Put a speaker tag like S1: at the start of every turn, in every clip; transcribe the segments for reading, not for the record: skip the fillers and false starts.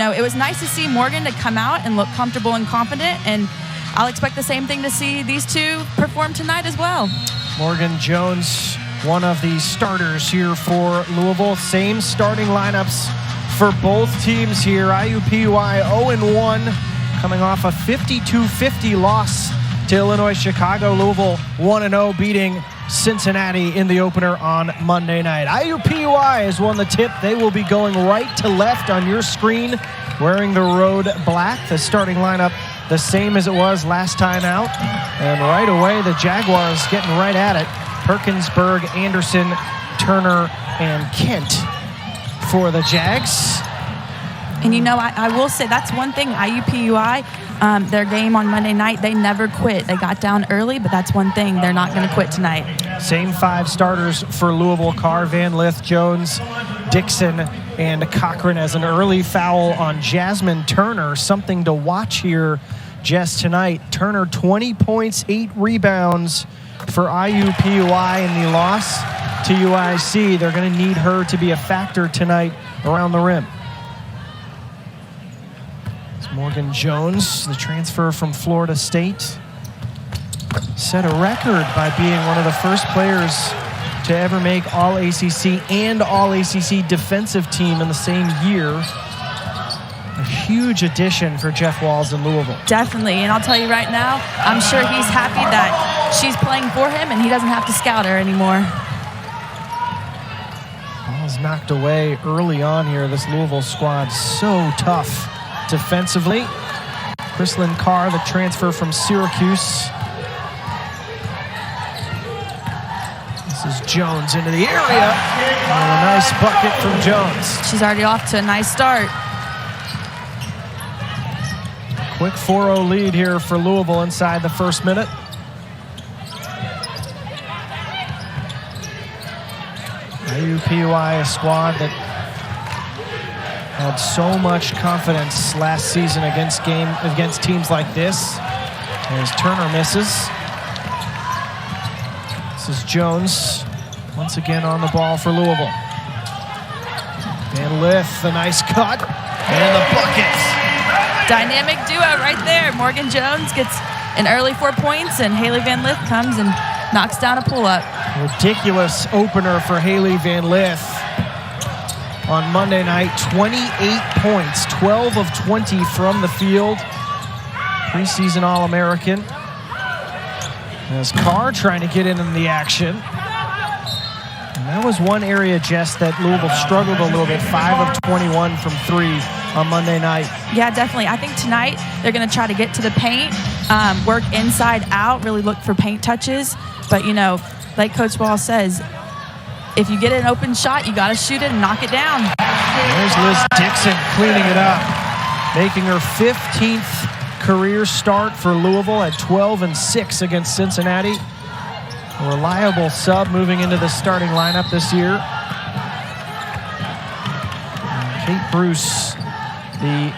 S1: know, it was nice to see Morgan to come out and look comfortable and confident, and I'll expect the same thing to see these two perform tonight as well.
S2: Morgan Jones, one of the starters here for Louisville. Same starting lineups for both teams here. IUPUI 0-1, coming off a 52-50 loss to Illinois Chicago. Louisville 1-0, beating Cincinnati in the opener on Monday night. IUPUI has won the tip. They will be going right to left on your screen, wearing the road black. The starting lineup the same as it was last time out. And right away, the Jaguars getting right at it. Perkinsburg, Anderson, Turner, and Kent for the Jags.
S1: And you know, I will say that's one thing, IUPUI, their game on Monday night, they never quit. They got down early, but that's one thing. They're not going to quit tonight.
S2: Same 5 starters for Louisville: Carr, Van Lith, Jones, Dixon, and Cochran. As an early foul on Jasmine Turner. Something to watch here, Jess, tonight. Turner, 20 points, 8 rebounds for IUPUI in the loss to UIC. They're going to need her to be a factor tonight around the rim. It's Morgan Jones, the transfer from Florida State, set a record by being one of the first players to ever make All-ACC and All-ACC defensive team in the same year. A huge addition for Jeff Walz in Louisville.
S1: Definitely, and I'll tell you right now, I'm sure he's happy that she's playing for him and he doesn't have to scout her anymore.
S2: Ball's knocked away early on here. This Louisville squad so tough defensively. Chrislyn Carr, the transfer from Syracuse. This is Jones into the area. And a nice bucket from Jones.
S1: She's already off to a nice start.
S2: Quick 4-0 lead here for Louisville inside the first minute. IUPUI, a squad that had so much confidence last season against teams like this. As Turner misses. This is Jones once again on the ball for Louisville. Van Lith, the nice cut, and the bucket.
S1: Dynamic duo right there. Morgan Jones gets an early 4 points, and Hailey Van Lith comes and knocks down a pull-up.
S2: Ridiculous opener for Hailey Van Lith. On Monday night, 28 points, 12 of 20 from the field. Preseason All-American. As Carr trying to get in the action. And that was one area, Jess, that Louisville struggled a little bit. 5 of 21 from 3 on Monday night.
S1: Yeah, definitely. I think tonight they're going to try to get to the paint, work inside out, really look for paint touches. But, you know, like Coach Wall says, if you get an open shot, you got to shoot it and knock it down.
S2: There's Liz Dixon cleaning it up, making her 15th career start for Louisville at 12-6 against Cincinnati. A reliable sub moving into the starting lineup this year. And Kate Bruce, the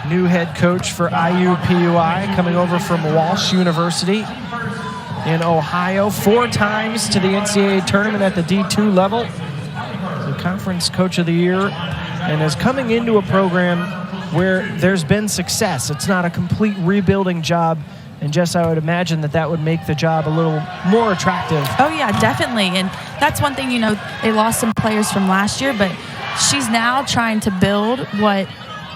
S2: new head coach for IUPUI, coming over from Walsh University in Ohio, 4 times to the NCAA tournament at the D2 level. The conference coach of the year, and is coming into a program where there's been success. It's not a complete rebuilding job. And Jess, I would imagine that would make the job a little more attractive.
S1: Oh, yeah, definitely. And that's one thing, you know, they lost some players from last year, but she's now trying to build what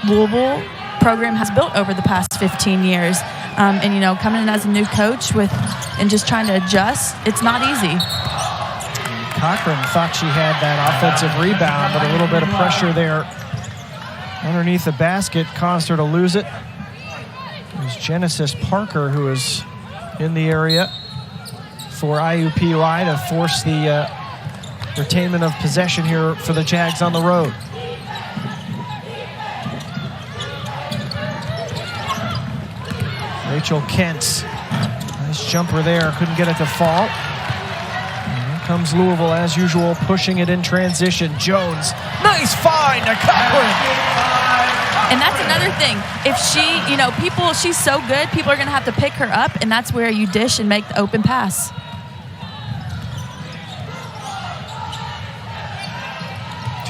S1: Louisville program has built over the past 15 years. And, you know, coming in as a new coach and just trying to adjust, it's not easy.
S2: Cochran thought she had that offensive rebound, but a little bit of pressure there underneath the basket caused her to lose it. It was Genesis Parker who was in the area for IUPUI to force the retainment of possession here for the Jags on the road. Rachel Kent, nice jumper there, couldn't get it to fall. And here comes Louisville as usual, pushing it in transition. Jones, nice find to Cochran.
S1: And that's another thing. If she, you know, she's so good, people are going to have to pick her up, and that's where you dish and make the open pass.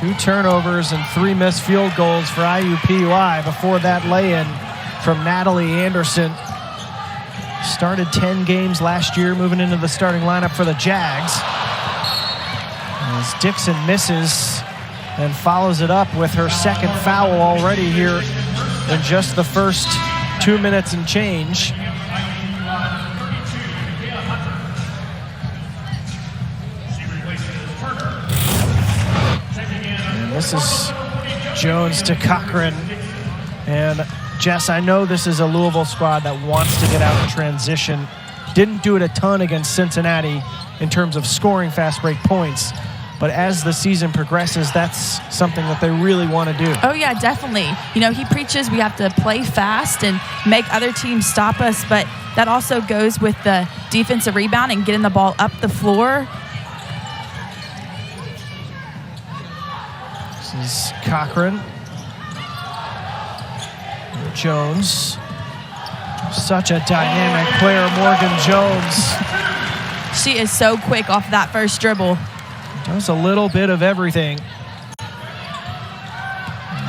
S2: 2 turnovers and 3 missed field goals for IUPUI before that lay-in from Natalie Anderson. Started 10 games last year, moving into the starting lineup for the Jags. As Dixon misses and follows it up with her second foul already here in just the first 2 minutes and change. And this is Jones to Cochran. And Jess, I know this is a Louisville squad that wants to get out in transition. Didn't do it a ton against Cincinnati in terms of scoring fast break points. But as the season progresses, that's something that they really want to do.
S1: Oh, yeah, definitely. You know, he preaches we have to play fast and make other teams stop us, but that also goes with the defensive rebound and getting the ball up the floor.
S2: This is Cochran. Jones. Such a dynamic player, Morgan Jones.
S1: She is so quick off that first dribble.
S2: Does a little bit of everything.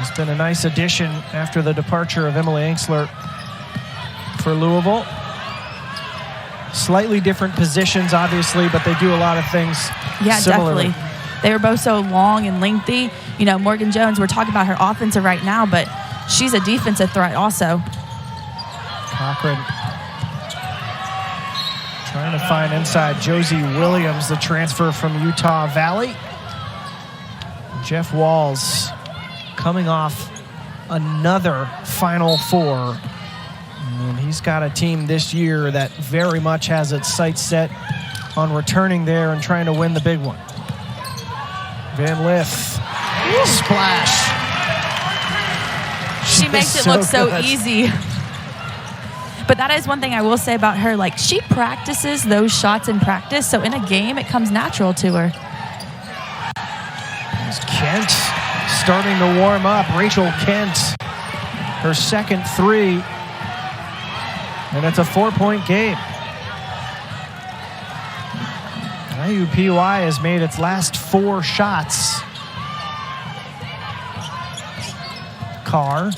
S2: It's been a nice addition after the departure of Emily Enxler for Louisville. Slightly different positions, obviously, but they do a lot of things similarly.
S1: Definitely. They were both so long and lengthy. You know, Morgan Jones, we're talking about her offensive right now, but she's a defensive threat also.
S2: Cochran trying to find inside Josie Williams, the transfer from Utah Valley. Jeff Walls coming off another Final Four. And he's got a team this year that very much has its sights set on returning there and trying to win the big one. Van Lith, splash.
S1: She makes it look so easy. But that is one thing I will say about her. Like, she practices those shots in practice, so in a game, it comes natural to her.
S2: There's Kent starting to warm up. Rachel Kent, her second 3. And it's a 4-point game. IUPUI has made its last 4 shots. Carr.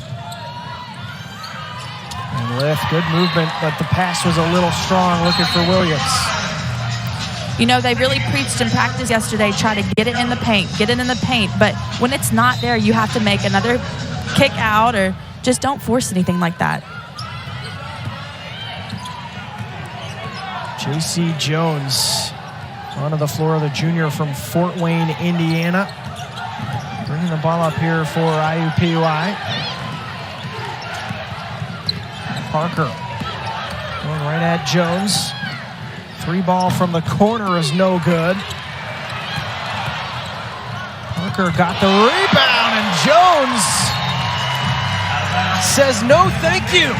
S2: And Lith, good movement, but the pass was a little strong, looking for Williams.
S1: You know, they really preached in practice yesterday, try to get it in the paint, but when it's not there, you have to make another kick out or just don't force anything like that.
S2: J.C. Jones onto the floor, the junior from Fort Wayne, Indiana. Bringing the ball up here for IUPUI. Parker going right at Jones. 3 ball from the corner is no good. Parker got the rebound, and Jones says no thank you.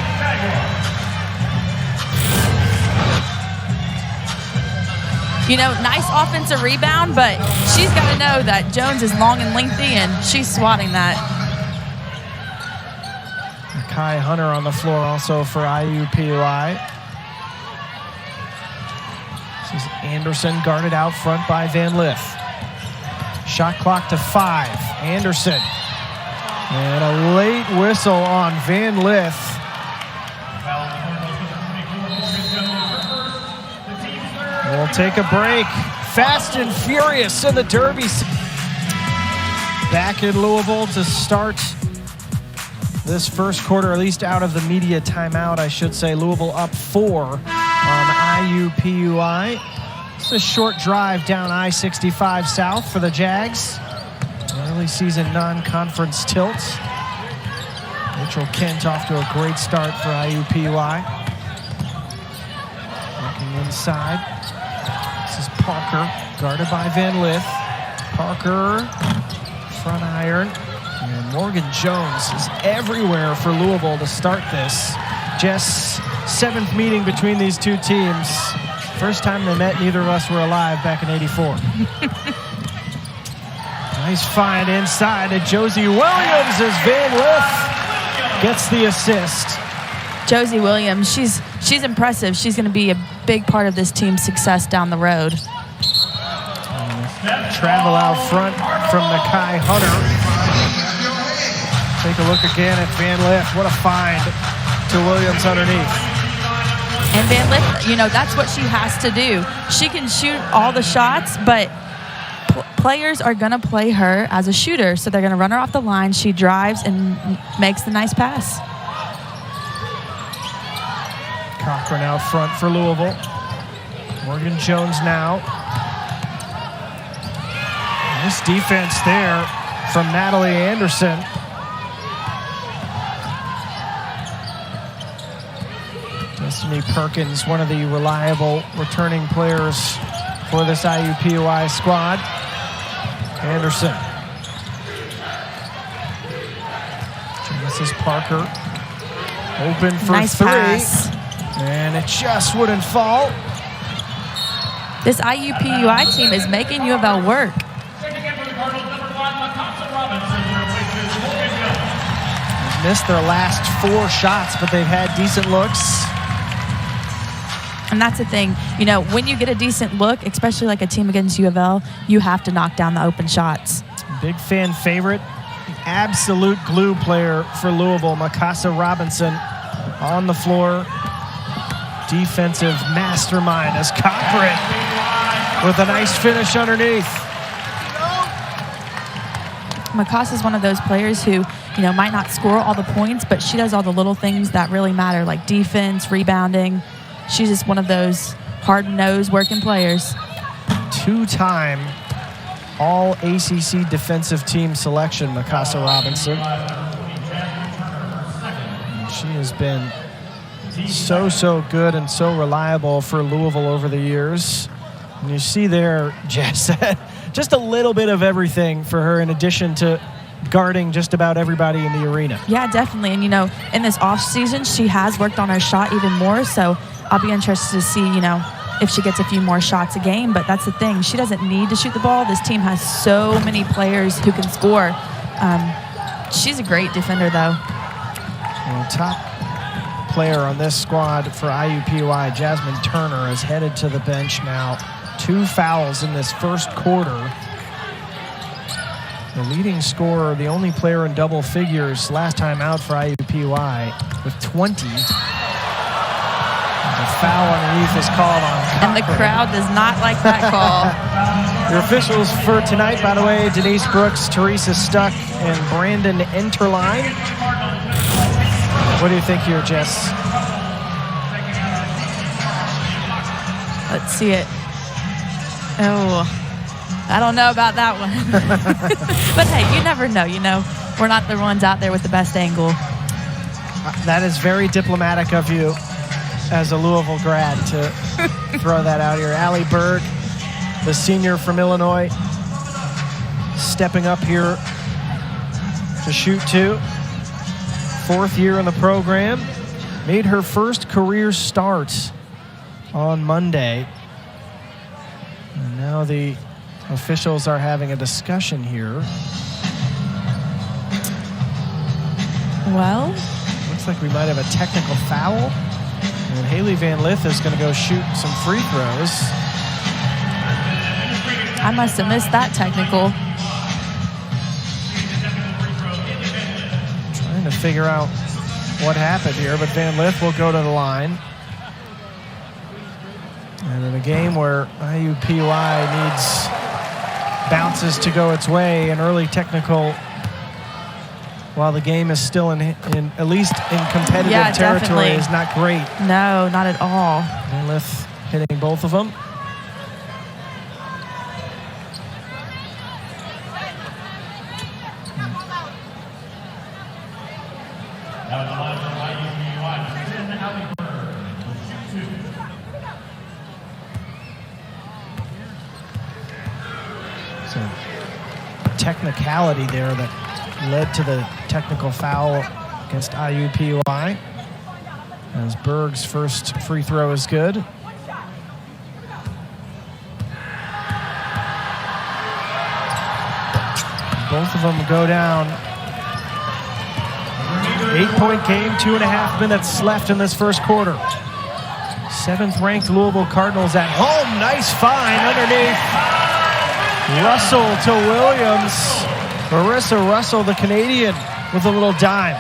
S1: You know, nice offensive rebound, but she's got to know that Jones is long and lengthy, and she's swatting that.
S2: Kai Hunter on the floor also for IUPUI. This is Anderson guarded out front by Van Lith. Shot clock to 5. Anderson. And a late whistle on Van Lith. We'll take a break. Fast and furious in the Derby. Back in Louisville to start this first quarter, at least out of the media timeout, I should say. Louisville up 4 on IUPUI. It's a short drive down I-65 South for the Jags. Early season non-conference tilt. Rachel Kent off to a great start for IUPUI. Looking inside. This is Parker, guarded by Van Lith. Parker, front iron. And Morgan Jones is everywhere for Louisville to start this. Jess, 7th meeting between these two teams. First time they met, neither of us were alive back in '84. Nice find inside to Josie Williams as Van Lith gets the assist.
S1: Josie Williams, she's impressive. She's going to be a big part of this team's success down the road.
S2: Travel out front from Nakai Hunter. Take a look again at Van Lith. What a find to Williams underneath.
S1: And Van Lith, you know, that's what she has to do. She can shoot all the shots, but players are going to play her as a shooter, so they're going to run her off the line. She drives and makes the nice pass.
S2: Cochran out front for Louisville. Morgan Jones now. Nice defense there from Natalie Anderson. Destiny Perkins, one of the reliable returning players for this IUPUI squad. Anderson. Genesis Parker open for
S1: nice
S2: three.
S1: Pass.
S2: And it just wouldn't fall.
S1: This IUPUI team is making U of L work.
S2: They've missed their last 4 shots, but they've had decent looks.
S1: And that's the thing, you know, when you get a decent look, especially like a team against U of L, you have to knock down the open shots.
S2: Big fan favorite, absolute glue player for Louisville, Mikasa Robinson on the floor. Defensive mastermind as Cochran with a nice finish underneath.
S1: Mikasa is one of those players who, you know, might not score all the points, but she does all the little things that really matter, like defense, rebounding. She's just one of those hard-nosed working players.
S2: 2-time all ACC defensive team selection, Mikasa Robinson. She has been so good and so reliable for Louisville over the years. And you see there, Jess, just a little bit of everything for her in addition to guarding just about everybody in the arena.
S1: Yeah, definitely. And, you know, in this offseason, she has worked on her shot even more, so I'll be interested to see, you know, if she gets a few more shots a game. But that's the thing. She doesn't need to shoot the ball. This team has so many players who can score. She's a great defender, though.
S2: Well, top player on this squad for IUPUI, Jasmine Turner, is headed to the bench now. 2 fouls in this first quarter. The leading scorer, the only player in double figures last time out for IUPUI with 20. The foul underneath is called on Cochran.
S1: And the crowd does not like that call.
S2: Your officials for tonight, by the way, Denise Brooks, Teresa Stuck, and Brandon Enterline. What do you think here, Jess?
S1: Let's see it. Oh, I don't know about that one. But hey, you never know, you know. We're not the ones out there with the best angle.
S2: That is very diplomatic of you as a Louisville grad to throw that out here. Allie Berg, the senior from Illinois, stepping up here to shoot 2. 4th year in the program. Made her first career start on Monday. And now the officials are having a discussion here.
S1: Well,
S2: looks like we might have a technical foul. And Hailey Van Lith is going to go shoot some free throws.
S1: I must have missed that technical.
S2: Trying to figure out what happened here, but Van Lith will go to the line. And in a game where IUPUI needs bounces to go its way, an early technical while the game is still in at least in competitive territory is not great.
S1: No, not at all.
S2: Van Lith hitting both of them. So technicality there that led to the technical foul against IUPUI. As Berg's first free throw is good. Both of them go down. 8-point game, 2.5 minutes left in this first quarter. 7th-ranked Louisville Cardinals at home. Nice find underneath. Russell to Williams. Marissa Russell, the Canadian, with a little dime.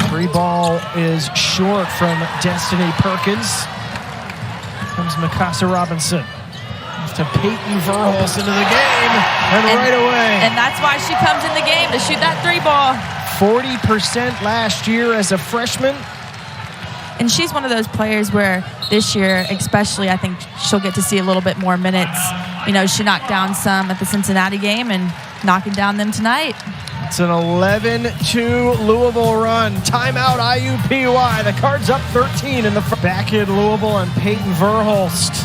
S2: Free ball is short from Destiny Perkins. Comes Mikasa Robinson. To Peyton Verhulst into the game, and right away.
S1: And that's why she comes in the game, to shoot that three ball.
S2: 40% last year as a freshman.
S1: And she's one of those players where this year, especially, I think she'll get to see a little bit more minutes. You know, she knocked down some at the Cincinnati game and knocking down them tonight.
S2: It's an 11-2 Louisville run. Timeout IUPUI. The Cards up 13 in the back in Louisville, and Peyton Verhulst,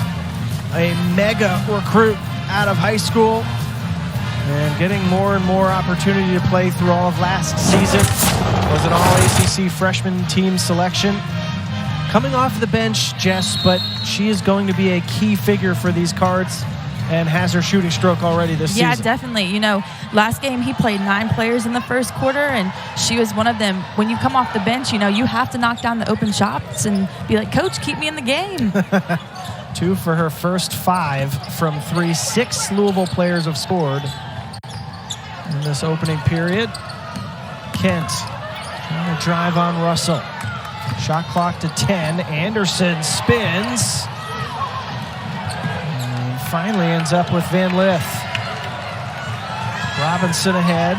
S2: a mega recruit out of high school and getting more and more opportunity to play through all of last season. Was an all-ACC freshman team selection. Coming off the bench, Jess, but she is going to be a key figure for these Cards and has her shooting stroke already this season.
S1: Yeah, definitely. You know, last game he played 9 players in the first quarter, and she was one of them. When you come off the bench, you know, you have to knock down the open shots and be like, Coach, keep me in the game.
S2: 2 for her first 5 from 3. 6 Louisville players have scored in this opening period. Kent trying to drive on Russell. Shot clock to 10. Anderson spins. And finally ends up with Van Lith. Robinson ahead.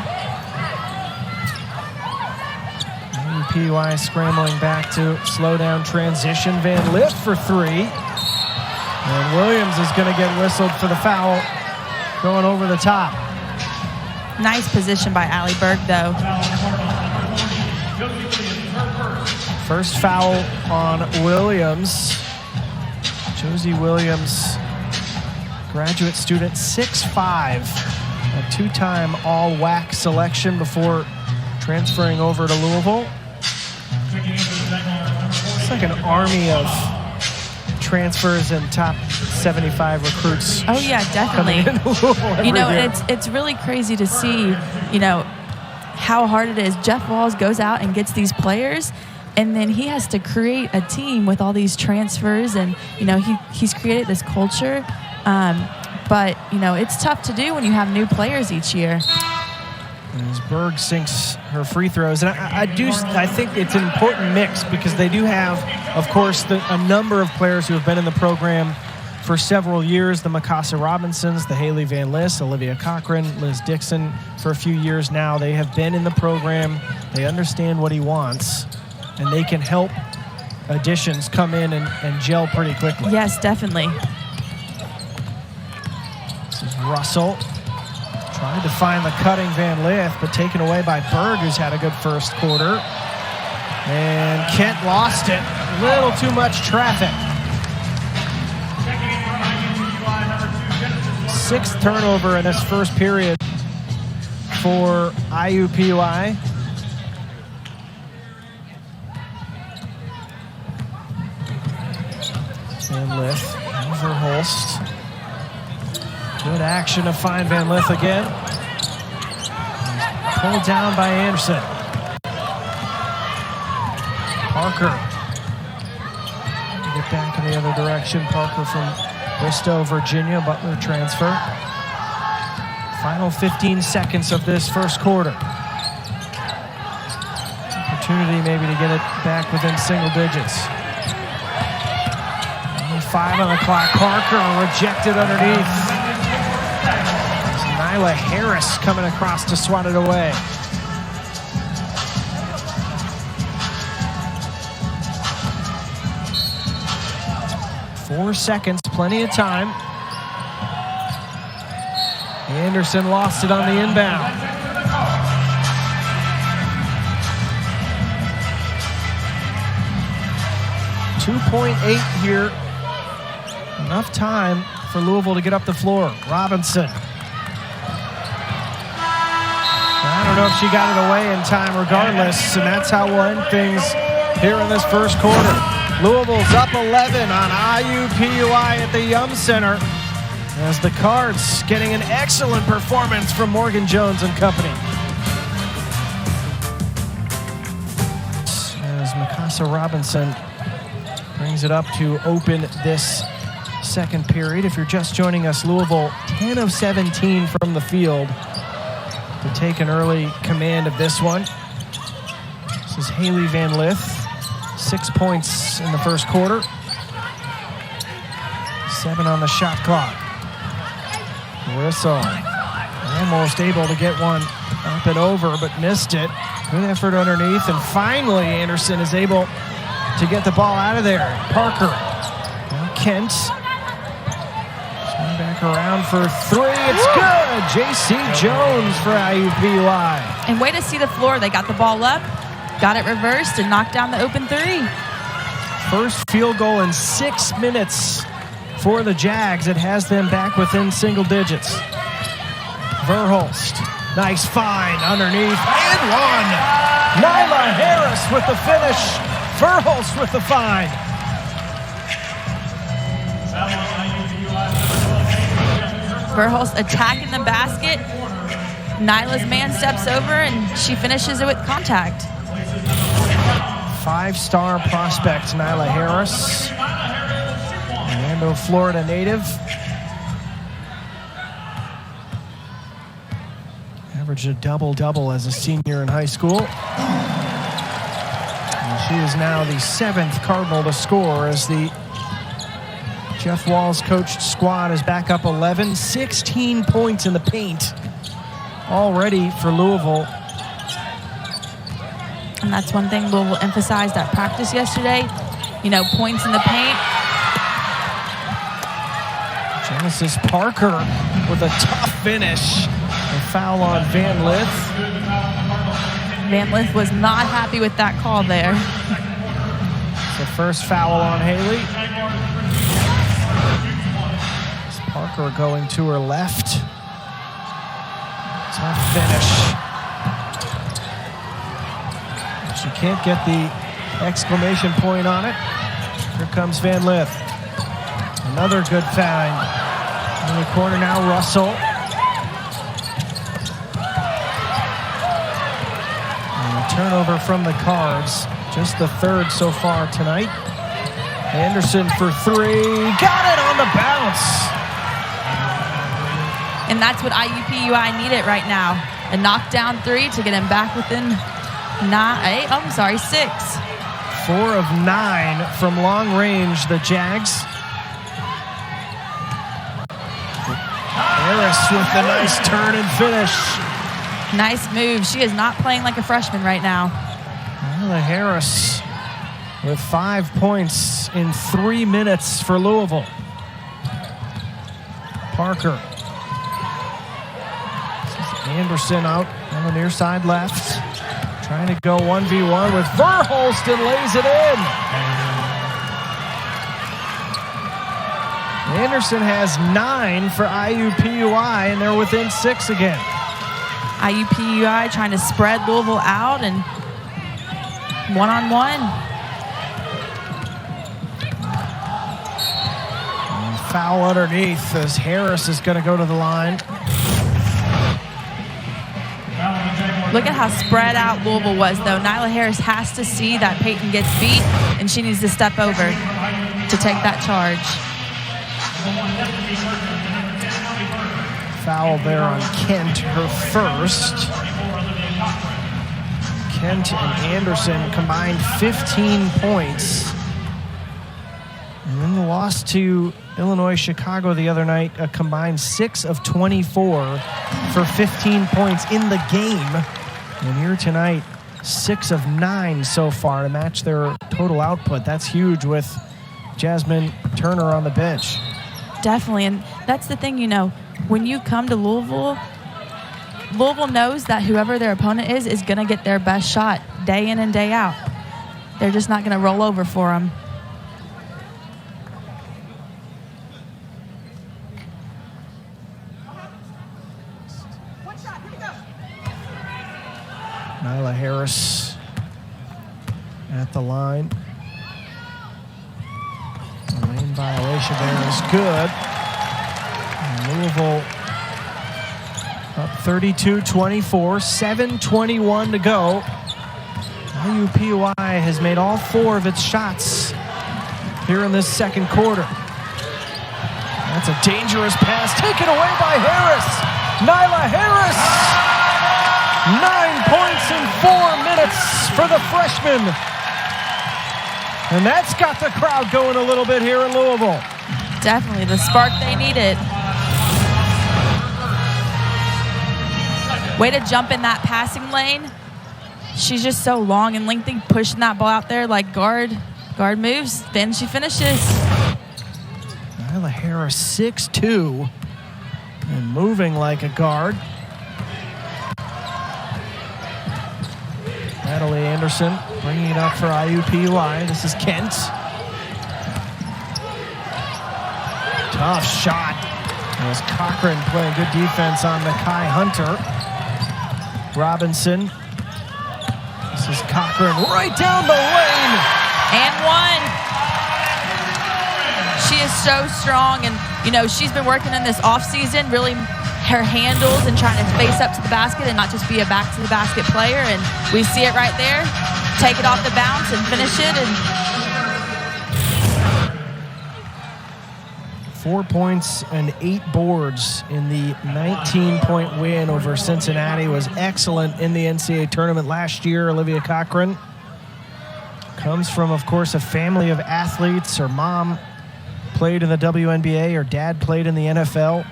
S2: IUPUI scrambling back to slow down transition. Van Lith for 3. And Williams is going to get whistled for the foul going over the top.
S1: Nice position by Allie Berg, though.
S2: First foul on Williams. Josie Williams, graduate student, 6'5", a 2-time all-WAC selection before transferring over to Louisville. It's like an army of transfers and top 75 recruits.
S1: Oh yeah, definitely. You know, it's really crazy to see, you know, how hard it is. Jeff Walls goes out and gets these players, and then he has to create a team with all these transfers, and you know, he's created this culture. But you know, it's tough to do when you have new players each year.
S2: As Berg sinks her free throws, and I think it's an important mix because they do have, of course, a number of players who have been in the program for several years. The Mikasa Robinsons, the Hailey Van Lith, Olivia Cochran, Liz Dixon for a few years now. They have been in the program. They understand what he wants, and they can help additions come in and gel pretty quickly.
S1: Yes, definitely.
S2: This is Russell. Trying to find the cutting Van Lith, but taken away by Berg, who's had a good first quarter. And Kent lost it. A little too much traffic. 6th turnover in this first period for IUPUI. Van Lith, Verhulst. Good action to find Van Lith again. He's pulled down by Anderson. Parker. Get back in the other direction. Parker from Bristow, Virginia, Butler transfer. Final 15 seconds of this first quarter. Opportunity maybe to get it back within single digits. Only 5 on the clock. Parker rejected underneath. Nyla Harris coming across to swat it away. Four seconds, plenty of time. Anderson lost it on the inbound. .8 here. Enough time for Louisville to get up the floor. Robinson. I don't know if she got it away in time regardless, and that's how we'll end things here in this first quarter. Louisville's up 11 on IUPUI at the Yum Center as the Cards getting an excellent performance from Morgan Jones and company. As Asa Robinson brings it up to open this second period. If you're just joining us, Louisville 10 of 17 from the field to take an early command of this one. This is Hailey Van Lith, 6 points in the first quarter. 7 on the shot clock. Whistle. Almost able to get one up and over, but missed it. Good effort underneath, and finally Anderson is able to get the ball out of there. Parker. Now Kent. Swing back around for 3. It's good. J.C. Jones for IUPUI.
S1: And way to see the floor. They got the ball up, got it reversed, and knocked down the open 3.
S2: First field goal in 6 minutes for the Jags. It has them back within single digits. Verhulst, nice find underneath, and one. Nyla Harris with the finish. Verhulst with the find.
S1: Verhulst attacking the basket. Nyla's man steps over, and she finishes it with contact.
S2: 5-star prospect Nyla Harris. Orlando, Florida native. Averaged a double-double as a senior in high school. And she is now the 7th Cardinal to score as the Jeff Walls coached squad is back up 11. 16 points in the paint already for Louisville.
S1: And that's one thing Louisville emphasized at practice yesterday. You know, points in the paint.
S2: Genesis Parker with a tough finish. A foul on Van Lith.
S1: Van Lith was not happy with that call there.
S2: It's the first foul on Hailey. It's Parker going to her left. Tough finish. She can't get the exclamation point on it. Here comes Van Lith. Another good find. In the corner now, Russell. And a turnover from the Cards. Just the 3rd so far tonight. Anderson for 3. Got it on the bounce.
S1: And that's what IUPUI needed right now. A knockdown 3 to get him back within 6.
S2: 4 of 9 from long range, the Jags. Harris with the nice turn and finish.
S1: Nice move. She is not playing like a freshman right now.
S2: Nyla Harris with 5 points in 3 minutes for Louisville. Parker. Anderson out on the near side left. Trying to go 1v1 with Verhulst and lays it in. Anderson has 9 for IUPUI, and they're within 6 again.
S1: IUPUI trying to spread Louisville out and one-on-one.
S2: Foul underneath as Harris is going to go to the line.
S1: Look at how spread out Louisville was, though. Nyla Harris has to see that Peyton gets beat, and she needs to step over to take that charge.
S2: Foul there on Kent, her first. Kent and Anderson combined 15 points. And then the loss to Illinois Chicago the other night, a combined 6 of 24 for 15 points in the game. And here tonight, 6 of 9 so far to match their total output. That's huge with Jasmine Turner on the bench.
S1: Definitely, and that's the thing, you know, when you come to Louisville, Louisville knows that whoever their opponent is going to get their best shot day in and day out. They're just not going to roll over for them.
S2: Nyla Harris at the line. The lane violation there is good. And Louisville up 32-24, 7:21 to go. IUPUI has made all 4 of its shots here in this second quarter. That's a dangerous pass taken away by Harris. Nyla Harris. 9 points in 4 minutes for the freshman. And that's got the crowd going a little bit here in Louisville.
S1: Definitely the spark they needed. Way to jump in that passing lane. She's just so long and lengthy, pushing that ball out there like guard moves, then she finishes.
S2: Nyla Harris, 6'2", and moving like a guard. Natalie Anderson bringing it up for IUPUI. This is Kent. Tough shot. As Cochran playing good defense on Nakai Hunter. Robinson. This is Cochran right down the lane.
S1: And one. She is so strong, and you know she's been working in this off season, really her handles and trying to face up to the basket and not just be a back to the basket player. And we see it right there. Take it off the bounce and finish it. And
S2: 4 points and 8 boards in the 19-point win over Cincinnati. Was excellent in the NCAA tournament last year. Olivia Cochran comes from, of course, a family of athletes. Her mom played in the WNBA. Her dad played in the NFL.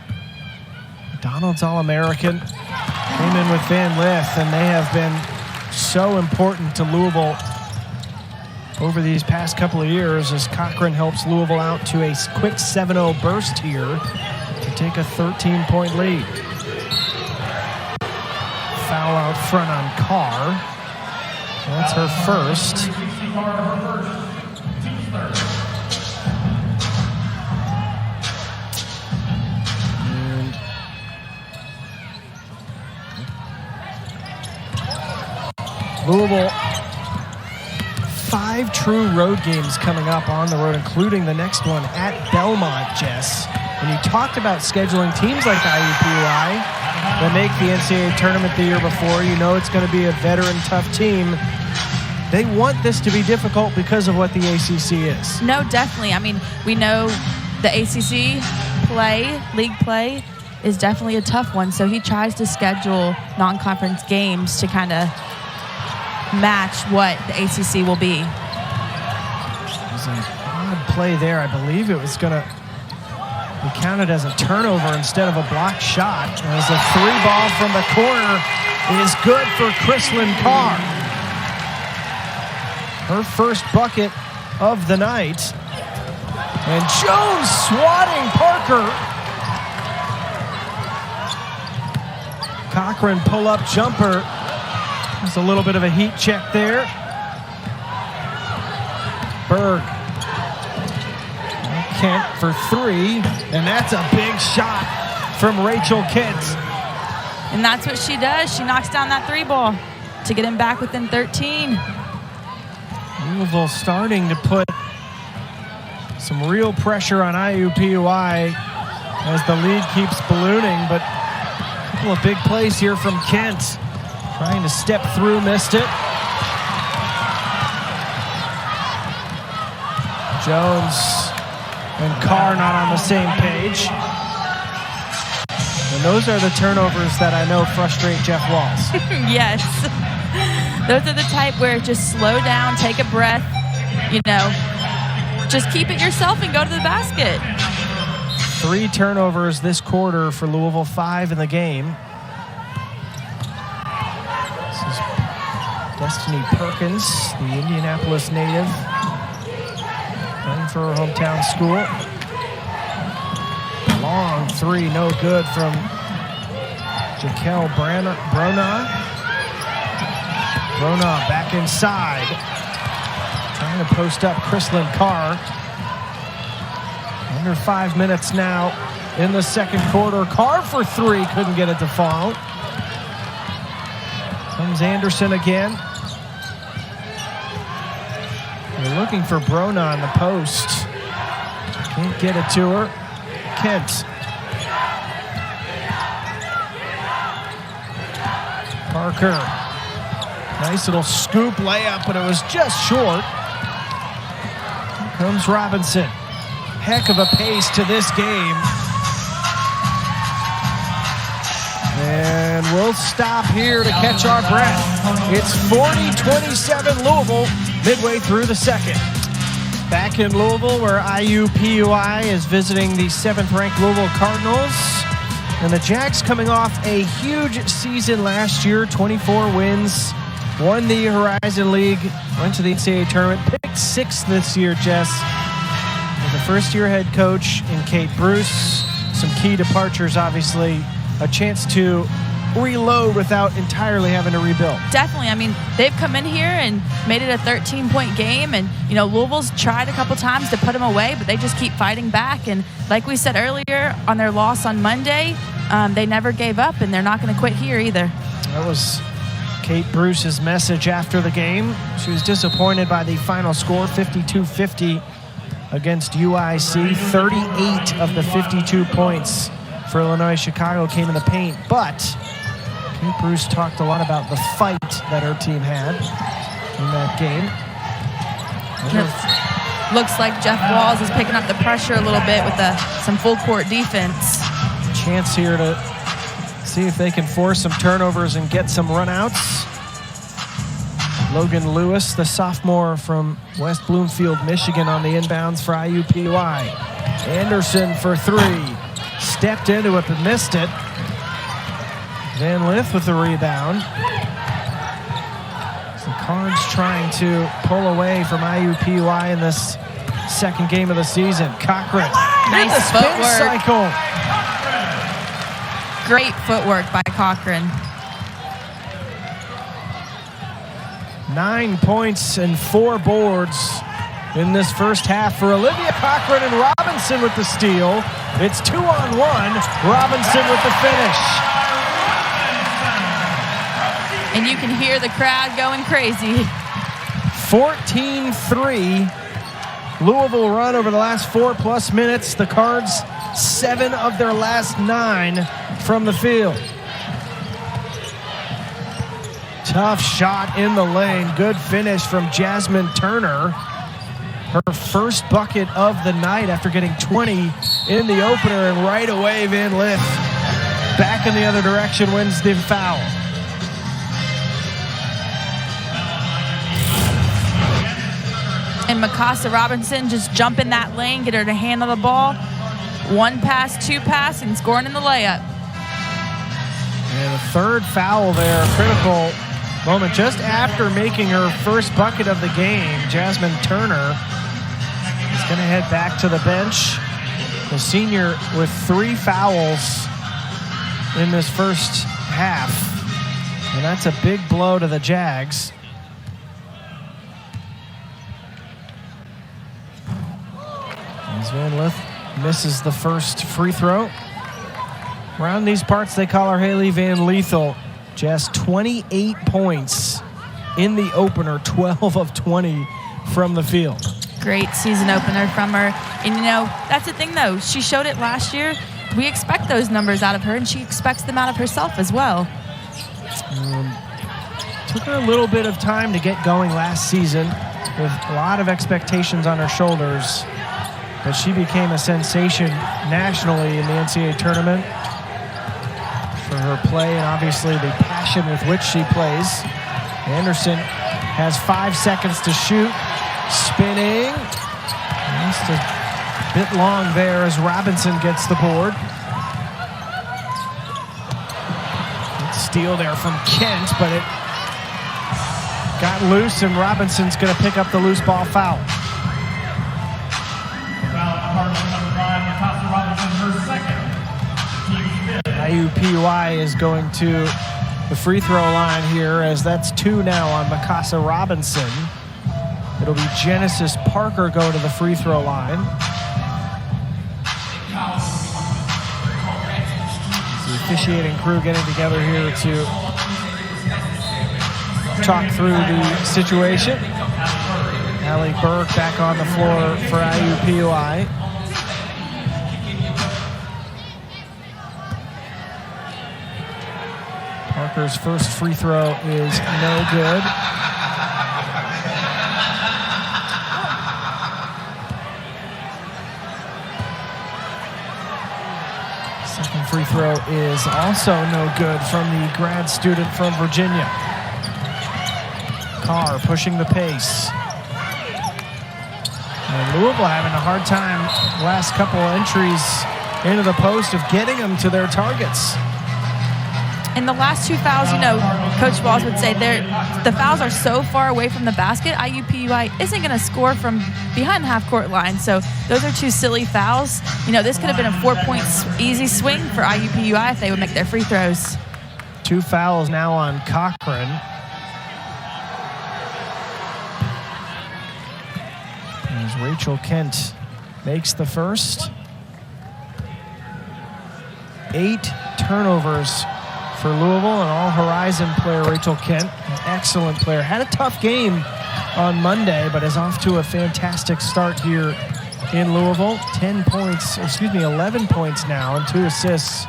S2: Donald's All-American. Came in with Van Lith, and they have been so important to Louisville over these past couple of years as Cochran helps Louisville out to a quick 7-0 burst here to take a 13-point lead. Foul out front on Carr. That's her first. Louisville, 5 true road games coming up on the road, including the next one at Belmont, Jess. When you talked about scheduling teams like IUPUI that make the NCAA tournament the year before, you know it's going to be a veteran, tough team. They want this to be difficult because of what the ACC is.
S1: No, definitely. I mean, we know the ACC league play is definitely a tough one, so he tries to schedule non-conference games to kind of match what the ACC will be.
S2: There's an odd play there. I believe it was going to be counted as a turnover instead of a blocked shot. As a 3-ball from the corner is good for Chrislyn Carr. Her first bucket of the night. And Jones swatting Parker. Cochran pull-up jumper. There's a little bit of a heat check there. Berg. Kent for 3, and that's a big shot from Rachel Kent.
S1: And that's what she does. She knocks down that 3-ball to get him back within 13.
S2: Louisville starting to put some real pressure on IUPUI as the lead keeps ballooning, but a couple of big plays here from Kent. Trying to step through, missed it. Jones and Carr not on the same page. And those are the turnovers that I know frustrate Jeff Walls.
S1: Yes. Those are the type where just slow down, take a breath, you know, just keep it yourself and go to the basket.
S2: 3 turnovers this quarter for Louisville, 5 in the game. Destiny Perkins, the Indianapolis native, playing for her hometown school. Long 3, no good from Jaquel Brona. Brona back inside. Trying to post up Chrislyn Carr. Under 5 minutes now in the second quarter. Carr for 3, couldn't get it to fall. Comes Anderson again. They're looking for Brona on the post. Can't get it to her. Kent. Parker. Nice little scoop layup, but it was just short. Here comes Robinson. Heck of a pace to this game. And we'll stop here to catch our breath. It's 40-27 Louisville, midway through the second. Back in Louisville, where IUPUI is visiting the 7th-ranked Louisville Cardinals. And the Jags coming off a huge season last year, 24 wins, won the Horizon League, went to the NCAA tournament, picked 6th this year, Jess. With the first-year head coach in Kate Bruce, some key departures, obviously, a chance to reload without entirely having to rebuild.
S1: Definitely. I mean, they've come in here and made it a 13-point game, and Louisville's tried a couple times to put them away, but they just keep fighting back. And like we said earlier, on their loss on Monday, they never gave up, and they're not going to quit here either.
S2: That was Kate Bruce's message after the game. She was disappointed by the final score, 52-50 against UIC. 38 of the 52 points for Illinois Chicago came in the paint, but Kate Bruce talked a lot about the fight that her team had in that game.
S1: Looks like Jeff Walls is picking up the pressure a little bit with some full court defense.
S2: Chance here to see if they can force some turnovers and get some runouts. Logan Lewis, the sophomore from West Bloomfield, Michigan, on the inbounds for IUPUI. Anderson for three. Stepped into it but missed it. Van Lith with the rebound. The Cards trying to pull away from IUPUI in this second game of the season. Cochran.
S1: Nice
S2: the spin
S1: footwork.
S2: cycle.
S1: Great footwork by Cochran.
S2: 9 points and 4 boards in this first half for Olivia Cochran, and Robinson with the steal. It's 2-on-1. Robinson with the finish.
S1: And you can hear the crowd going crazy.
S2: 14-3. Louisville run over the last 4+ minutes. The Cards, 7 of their last 9 from the field. Tough shot in the lane. Good finish from Jasmine Turner. Her first bucket of the night after getting 20 in the opener, and right away Van Lith back in the other direction, wins the foul.
S1: And Mikasa Robinson just jump in that lane, get her to handle the ball. 1 pass, 2 pass, and scoring in the layup.
S2: And a third foul there, critical moment just after making her first bucket of the game. Jasmine Turner is going to head back to the bench. The senior with 3 fouls in this first half. And that's a big blow to the Jags. As Van Lith misses the first free throw. Around these parts, they call her Hailey Van Lith. Just 28 points in the opener, 12 of 20 from the field.
S1: Great season opener from her. And, that's the thing, though. She showed it last year. We expect those numbers out of her, and she expects them out of herself as well.
S2: Took her a little bit of time to get going last season with a lot of expectations on her shoulders. But she became a sensation nationally in the NCAA tournament for her play and obviously the passion with which she plays. Anderson has 5 seconds to shoot. Spinning. Just a bit long there as Robinson gets the board. Good steal there from Kent, but it got loose, and Robinson's going to pick up the loose ball foul. IUPUI is going to the free throw line here, as that's 2 now on Mikasa Robinson. It'll be Genesis Parker go to the free throw line. The officiating crew getting together here to talk through the situation. Allie Burke back on the floor for IUPUI. Parker's first free throw is no good. Second free throw is also no good from the grad student from Virginia. Carr pushing the pace. And Louisville having a hard time last couple entries into the post of getting them to their targets.
S1: In the last 2 fouls, Coach Walls would say the fouls are so far away from the basket, IUPUI isn't going to score from behind the half-court line. So those are 2 silly fouls. This could have been a 4-point easy swing for IUPUI if they would make their free throws.
S2: 2 fouls now on Cochran. As Rachel Kent makes the first. 8 turnovers for Louisville, and all-horizon player Rachel Kent, an excellent player. Had a tough game on Monday, but is off to a fantastic start here in Louisville. 11 points now and 2 assists.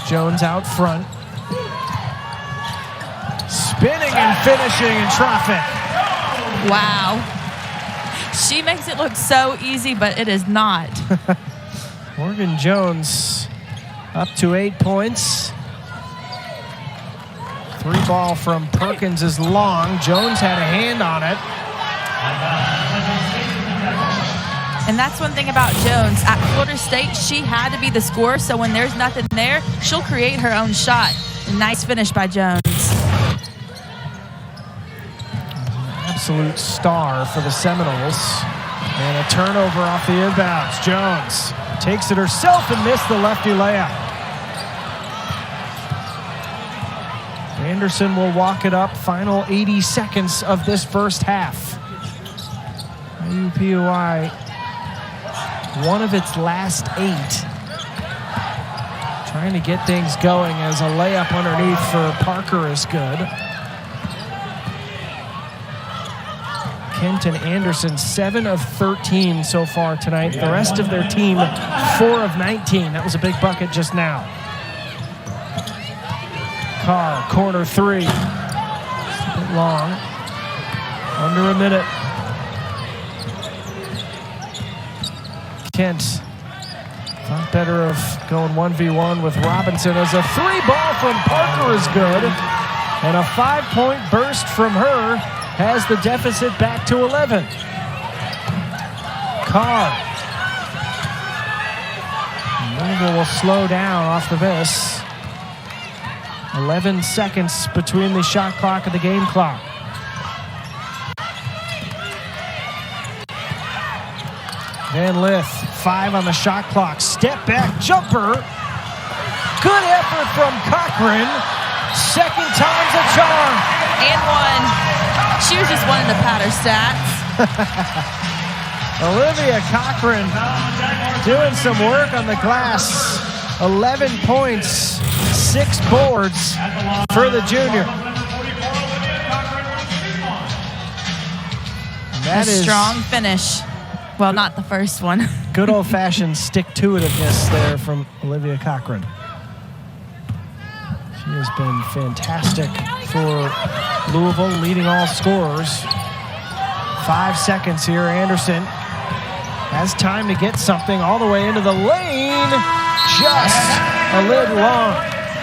S2: Jones out front. Spinning and finishing in traffic.
S1: Wow. She makes it look so easy, but it is not.
S2: Morgan Jones up to 8 points. 3 ball from Perkins is long. Jones had a hand on it.
S1: And that's one thing about Jones. At Florida State, she had to be the scorer, so when there's nothing there, she'll create her own shot. Nice finish by Jones.
S2: Absolute star for the Seminoles. And a turnover off the inbounds. Jones takes it herself and missed the lefty layup. Anderson will walk it up. Final 80 seconds of this first half. IUPUI, one of its last 8. Trying to get things going as a layup underneath for Parker is good. Kent and Anderson, 7 of 13 so far tonight. The rest of their team, 4 of 19. That was a big bucket just now. Carr, corner 3. Just a bit long. Under a minute. Kent thought better of going 1v1 with Robinson as a 3 ball from Parker is good. And a 5-point burst from her has the deficit back to 11. Carr. Louisville will slow down off of this. 11 seconds between the shot clock and the game clock. Van Lith, 5 on the shot clock. Step back jumper. Good effort from Cochran. Second time's a charm.
S1: And 1. She was just wanting to pad her stats.
S2: Olivia Cochran doing some work on the glass. 11 points, 6 boards for the junior. That is
S1: a strong finish. Well, not the first one.
S2: Good old-fashioned stick-to-itiveness there from Olivia Cochran. She has been fantastic for Louisville, leading all scorers. 5 seconds here. Anderson has time to get something all the way into the lane. Just a little long.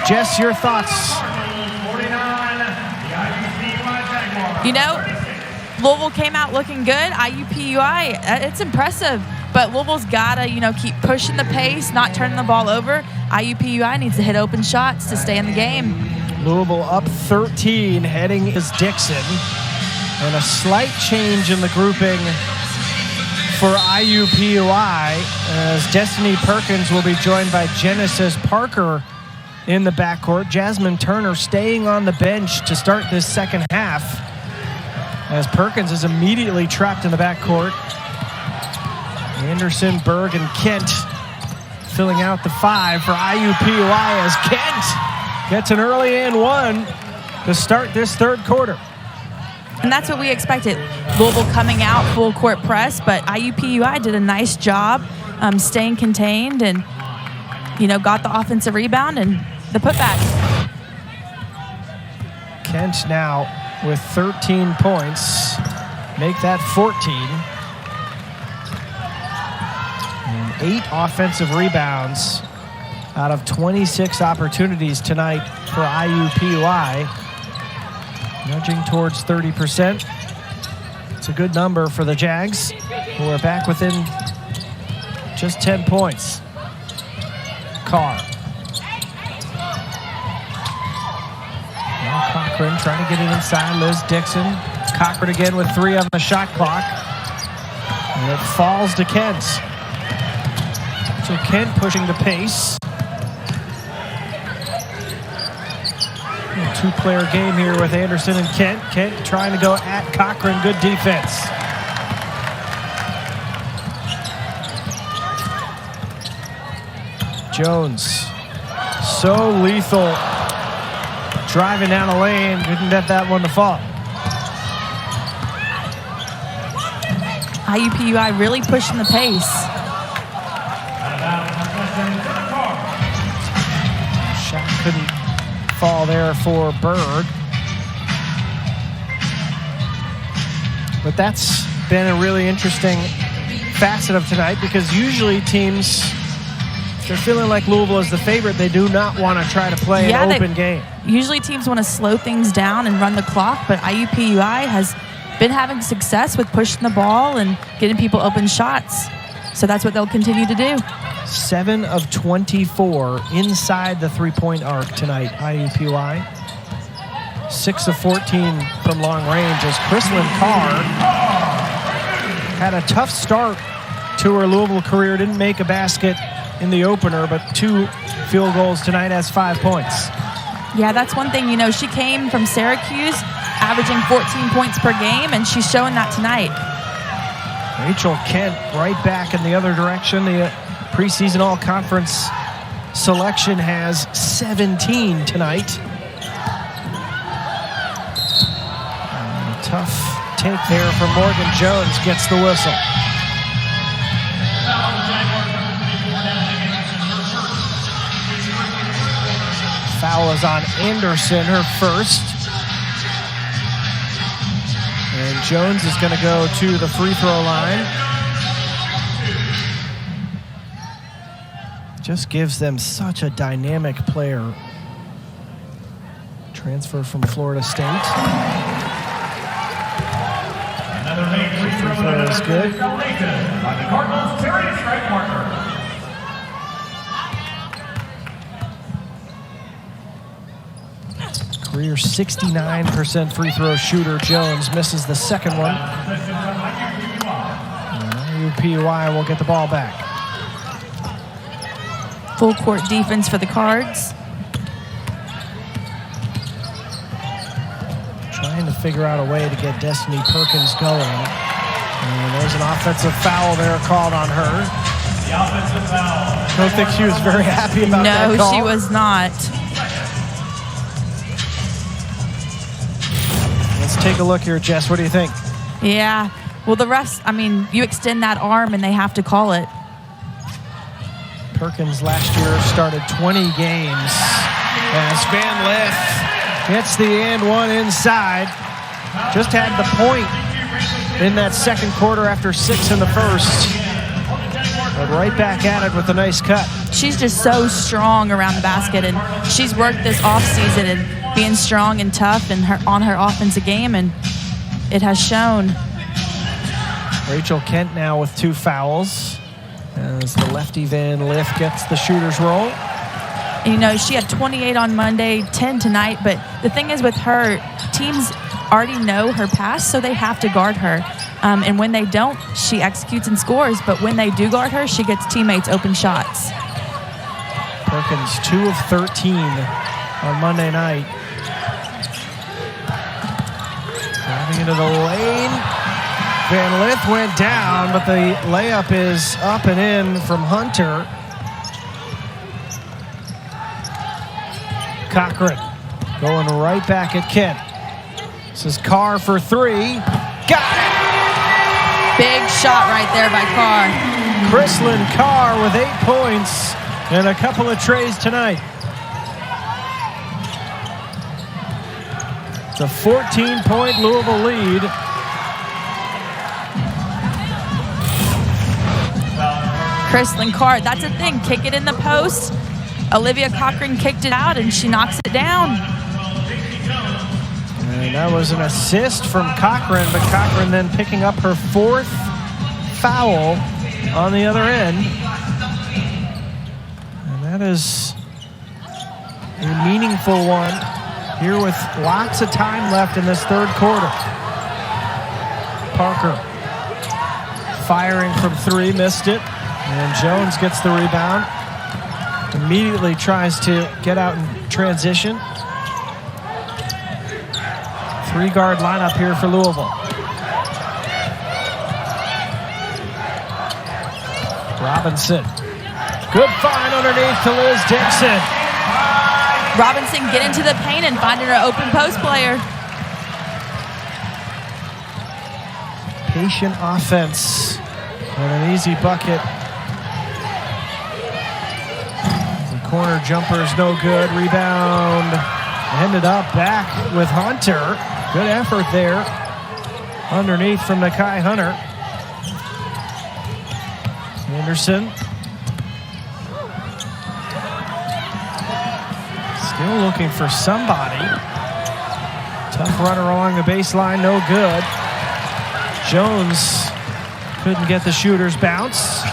S2: Jess, your thoughts?
S1: Louisville came out looking good. IUPUI, it's impressive. But Louisville's got to, keep pushing the pace, not turning the ball over. IUPUI needs to hit open shots to stay in the game.
S2: Louisville up 13, heading is Dixon. And a slight change in the grouping for IUPUI as Destiny Perkins will be joined by Genesis Parker in the backcourt. Jasmine Turner staying on the bench to start this second half as Perkins is immediately trapped in the backcourt. Anderson, Berg, and Kent filling out the 5 for IUPUI as Kent gets an early and 1 to start this third quarter.
S1: And that's what we expected. Louisville coming out full court press, but IUPUI did a nice job staying contained and, got the offensive rebound and the putback.
S2: Kent now with 13 points. Make that 14. And 8 offensive rebounds out of 26 opportunities tonight for IUPUI. Nudging towards 30%. It's a good number for the Jags, who are back within just 10 points. Carr. Now Cochran trying to get it inside. Liz Dixon. Cochran again with 3 on the shot clock. And it falls to Kent. So Kent pushing the pace. A 2-player game here with Anderson and Kent. Kent trying to go at Cochran. Good defense. Jones, so lethal. Driving down the lane, didn't get that one to fall.
S1: IUPUI really pushing the pace.
S2: Shot couldn't fall there for Bird. But that's been a really interesting facet of tonight, because usually teams, if they're feeling like Louisville is the favorite, they do not want to try to play an open game.
S1: Usually teams want to slow things down and run the clock, but IUPUI has been having success with pushing the ball and getting people open shots. So that's what they'll continue to do.
S2: 7 of 24 inside the three-point arc tonight, IUPUI. 6 of 14 from long range as Chrislyn Carr had a tough start to her Louisville career. Didn't make a basket in the opener, but 2 field goals tonight, has 5 points.
S1: Yeah, that's one thing. You know, she came from Syracuse, averaging 14 points per game, and she's showing that tonight.
S2: Rachel Kent right back in the other direction. The preseason all-conference selection has 17 tonight. Tough take there from Morgan Jones, gets the whistle. Foul is on Anderson, her first. And Jones is going to go to the free throw line. Just gives them such a dynamic player. Transfer from Florida State. Free throw is good. Career 69% free throw shooter. Jones misses the second one. IUPUI will get the ball back.
S1: Full court defense for the Cards.
S2: Trying to figure out a way to get Destiny Perkins going. And there's an offensive foul there called on her. The offensive foul. I don't think she was very happy about that call.
S1: No, she was not.
S2: Let's take a look here, Jess. What do you think?
S1: Yeah. Well, the refs, I mean, you extend that arm and they have to call it.
S2: Perkins last year started 20 games. As Van Lith gets the and one inside. Just had the point in that second quarter after 6 in the first. But right back at it with a nice cut.
S1: She's just so strong around the basket, and she's worked this offseason and being strong and tough and on her offensive game, and it has shown.
S2: Rachel Kent now with 2 fouls as the lefty Van Lith gets the shooter's roll.
S1: You know, she had 28 on Monday, 10 tonight, but the thing is with her, teams already know her pass, so they have to guard her. And when they don't, she executes and scores, but when they do guard her, she gets teammates open shots.
S2: Perkins 2 of 13 on Monday night. Driving into the lane. Van Lith went down, but the layup is up and in from Hunter. Cochran going right back at Kent. This is Carr for 3. Got it!
S1: Big shot right there by Carr.
S2: Chrislyn Carr with 8 points and a couple of trays tonight. It's a 14-point Louisville lead.
S1: Chrislyn Carr, that's the thing. Kick it in the post. Olivia Cochran kicked it out, and she knocks it down.
S2: And that was an assist from Cochran, but Cochran then picking up her 4th foul on the other end. And that is a meaningful one here with lots of time left in this 3rd quarter. Parker firing from 3, missed it. And Jones gets the rebound. Immediately tries to get out in transition. 3-guard lineup here for Louisville. Robinson. Good find underneath to Liz Dixon.
S1: Robinson get into the paint and finding her open post player.
S2: Patient offense and an easy bucket. The corner jumper is no good. Rebound ended up back with Hunter. Good effort there. Underneath from Nakai Hunter. Anderson. Still looking for somebody. Tough runner along the baseline, no good. Jones couldn't get the shooter's bounce.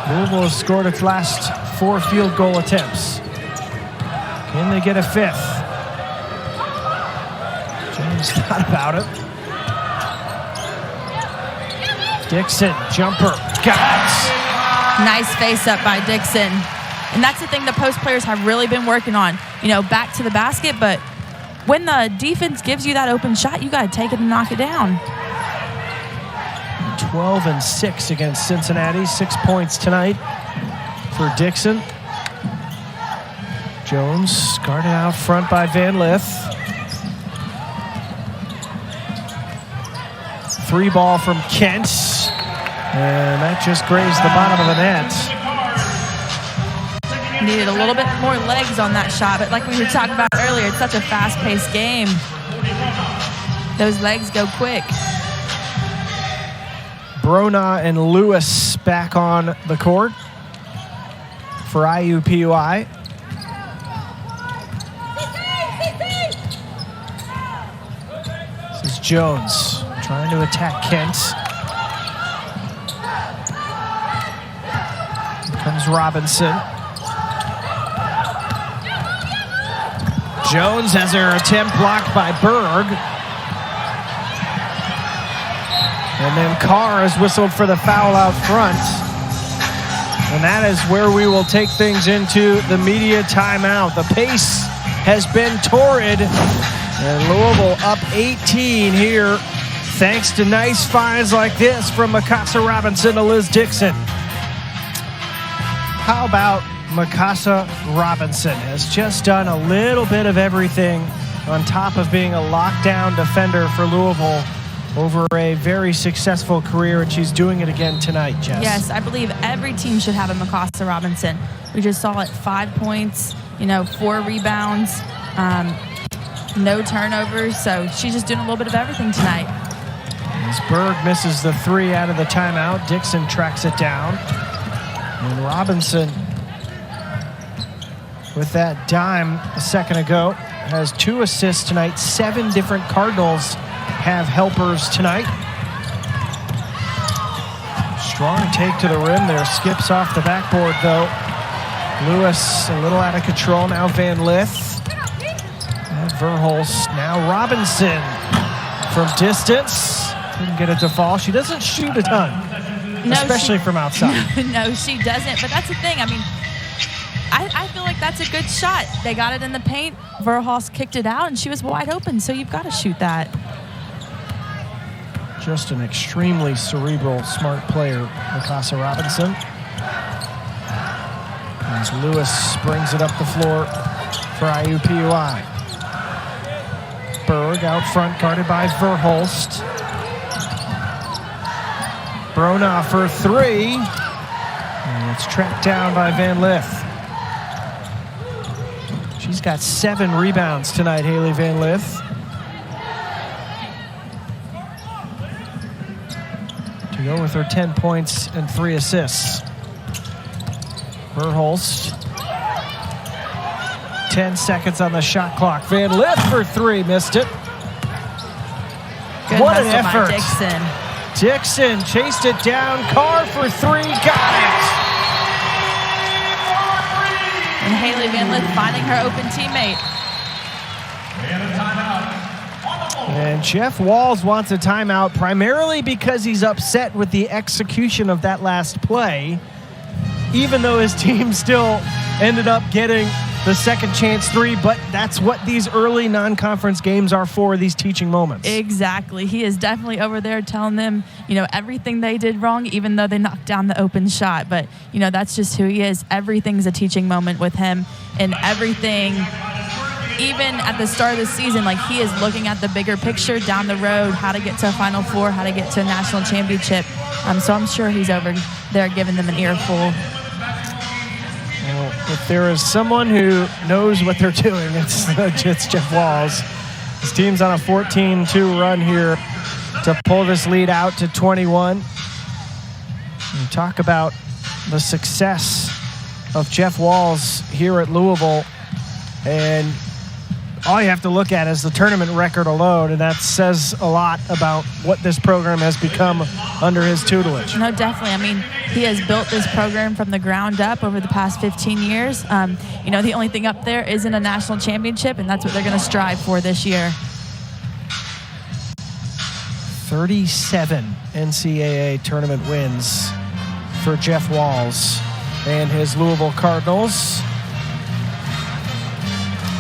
S2: Louisville has scored its last 4 field goal attempts. Can they get a 5th? Jones thought about it. Dixon, jumper, got it.
S1: Nice face up by Dixon. And that's the thing the post players have really been working on. You know, back to the basket, but when the defense gives you that open shot, you got to take it and knock it down.
S2: 12 and 6 against Cincinnati. 6 points tonight for Dixon. Jones guarded out front by Van Lith. 3 ball from Kent. And that just grazed the bottom of the net.
S1: Needed a little bit more legs on that shot, but like we were talking about earlier, it's such a fast-paced game. Those legs go quick.
S2: Brona and Lewis back on the court for IUPUI. This is Jones trying to attack Kent. Here comes Robinson. Jones has her attempt blocked by Berg. And then Carr is whistled for the foul out front. And that is where we will take things into the media timeout. The pace has been torrid. And Louisville up 18 here, thanks to nice finds like this from Mikasa Robinson to Liz Dixon. How about Mikasa Robinson? Has just done a little bit of everything on top of being a lockdown defender for Louisville over a very successful career, and she's doing it again tonight, Jess.
S1: Yes, I believe every team should have a Mikasa Robinson. We just saw it, 5 points, 4 rebounds, no turnovers, so she's just doing a little bit of everything tonight.
S2: As Berg misses the 3 out of the timeout, Dixon tracks it down. And Robinson, with that dime a second ago, has 2 assists tonight. 7 different Cardinals have helpers tonight. Strong take to the rim there. Skips off the backboard, though. Lewis a little out of control. Now Van Lith. And Verhulst. Now Robinson from distance. Couldn't get it to fall. She doesn't shoot a ton, especially from outside.
S1: No, she doesn't. But that's the thing. I mean, I feel like that's a good shot. They got it in the paint. Verhulst kicked it out, and she was wide open, so you've got to shoot that.
S2: Just an extremely cerebral, smart player, Mikasa Robinson. As Lewis brings it up the floor for IUPUI. Berg out front, guarded by Verhulst. Brona for 3. And it's tracked down by Van Lith. She's got 7 rebounds tonight, Hailey Van Lith. go with her 10 points and 3 assists. Verhulst. 10 seconds on the shot clock. Van Lith for 3, missed it.
S1: Good
S2: what an
S1: hustle
S2: effort.
S1: by Dixon.
S2: Dixon chased it down. Carr for 3, got it.
S1: And Hailey Van Lith finding her open teammate.
S2: And Jeff Walls wants a timeout primarily because he's upset with the execution of that last play, even though his team still ended up getting the second chance 3, but that's what these early non-conference games are for, these teaching moments.
S1: Exactly. He is definitely over there telling them, everything they did wrong, even though they knocked down the open shot. But, that's just who he is. Everything's a teaching moment with him, and everything, even at the start of the season, he is looking at the bigger picture down the road, how to get to a Final Four, how to get to a national championship. So I'm sure he's over there giving them an earful.
S2: Well, if there is someone who knows what they're doing, it's Jeff Walls. His team's on a 14-2 run here to pull this lead out to 21. And talk about the success of Jeff Walls here at Louisville. And all you have to look at is the tournament record alone, and that says a lot about what this program has become under his tutelage.
S1: No, definitely. I mean, he has built this program from the ground up over the past 15 years. The only thing up there isn't a national championship, and that's what they're going to strive for this year.
S2: 37 NCAA tournament wins for Jeff Walls and his Louisville Cardinals.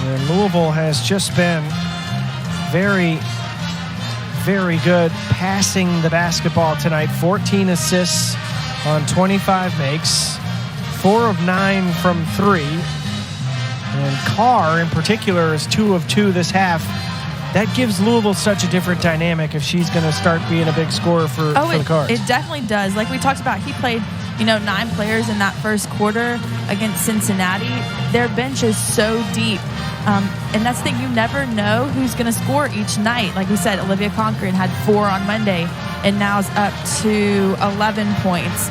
S2: And Louisville has just been very, very good passing the basketball tonight. 14 assists on 25 makes, 4 of 9 from 3. And Carr, in particular, is 2 of 2 this half. That gives Louisville such a different dynamic if she's going to start being a big scorer for the Cards.
S1: It definitely does. Like we talked about, he played 9 players in that first quarter against Cincinnati. Their bench is so deep. And that's the thing, you never know who's going to score each night. Like we said, Olivia Cochran had 4 on Monday and now is up to 11 points.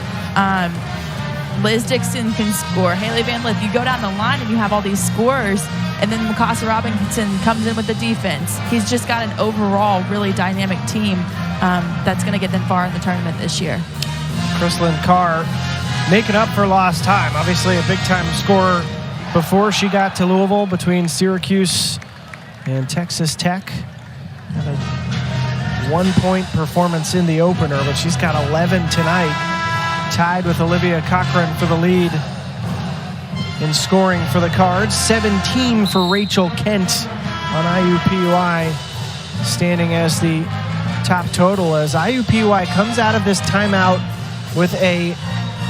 S1: Liz Dixon can score. Hailey Van Lith, you go down the line and you have all these scorers, and then Mikasa Robinson comes in with the defense. He's just got an overall really dynamic team that's going to get them far in the tournament this year.
S2: Chrislyn Carr making up for lost time. Obviously a big-time scorer before she got to Louisville between Syracuse and Texas Tech. Had a 1-point performance in the opener, but she's got 11 tonight. Tied with Olivia Cochran for the lead in scoring for the Cards. 17 for Rachel Kent on IUPUI, standing as the top total as IUPUI comes out of this timeout with a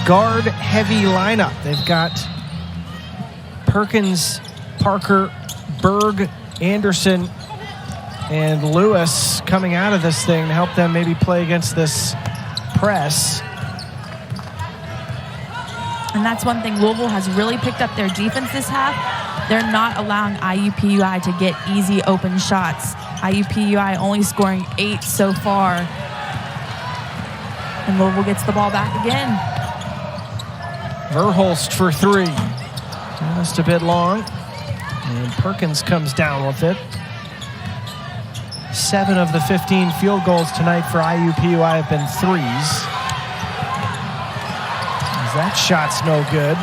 S2: guard-heavy lineup. They've got Perkins, Parker, Berg, Anderson, and Lewis coming out of this thing to help them maybe play against this press.
S1: And that's one thing, Louisville has really picked up their defense this half. They're not allowing IUPUI to get easy open shots. IUPUI only scoring 8 so far. And Louisville gets the ball back again.
S2: Verhulst for 3. Just a bit long. And Perkins comes down with it. 7 of the 15 field goals tonight for IUPUI have been threes. That shot's no good.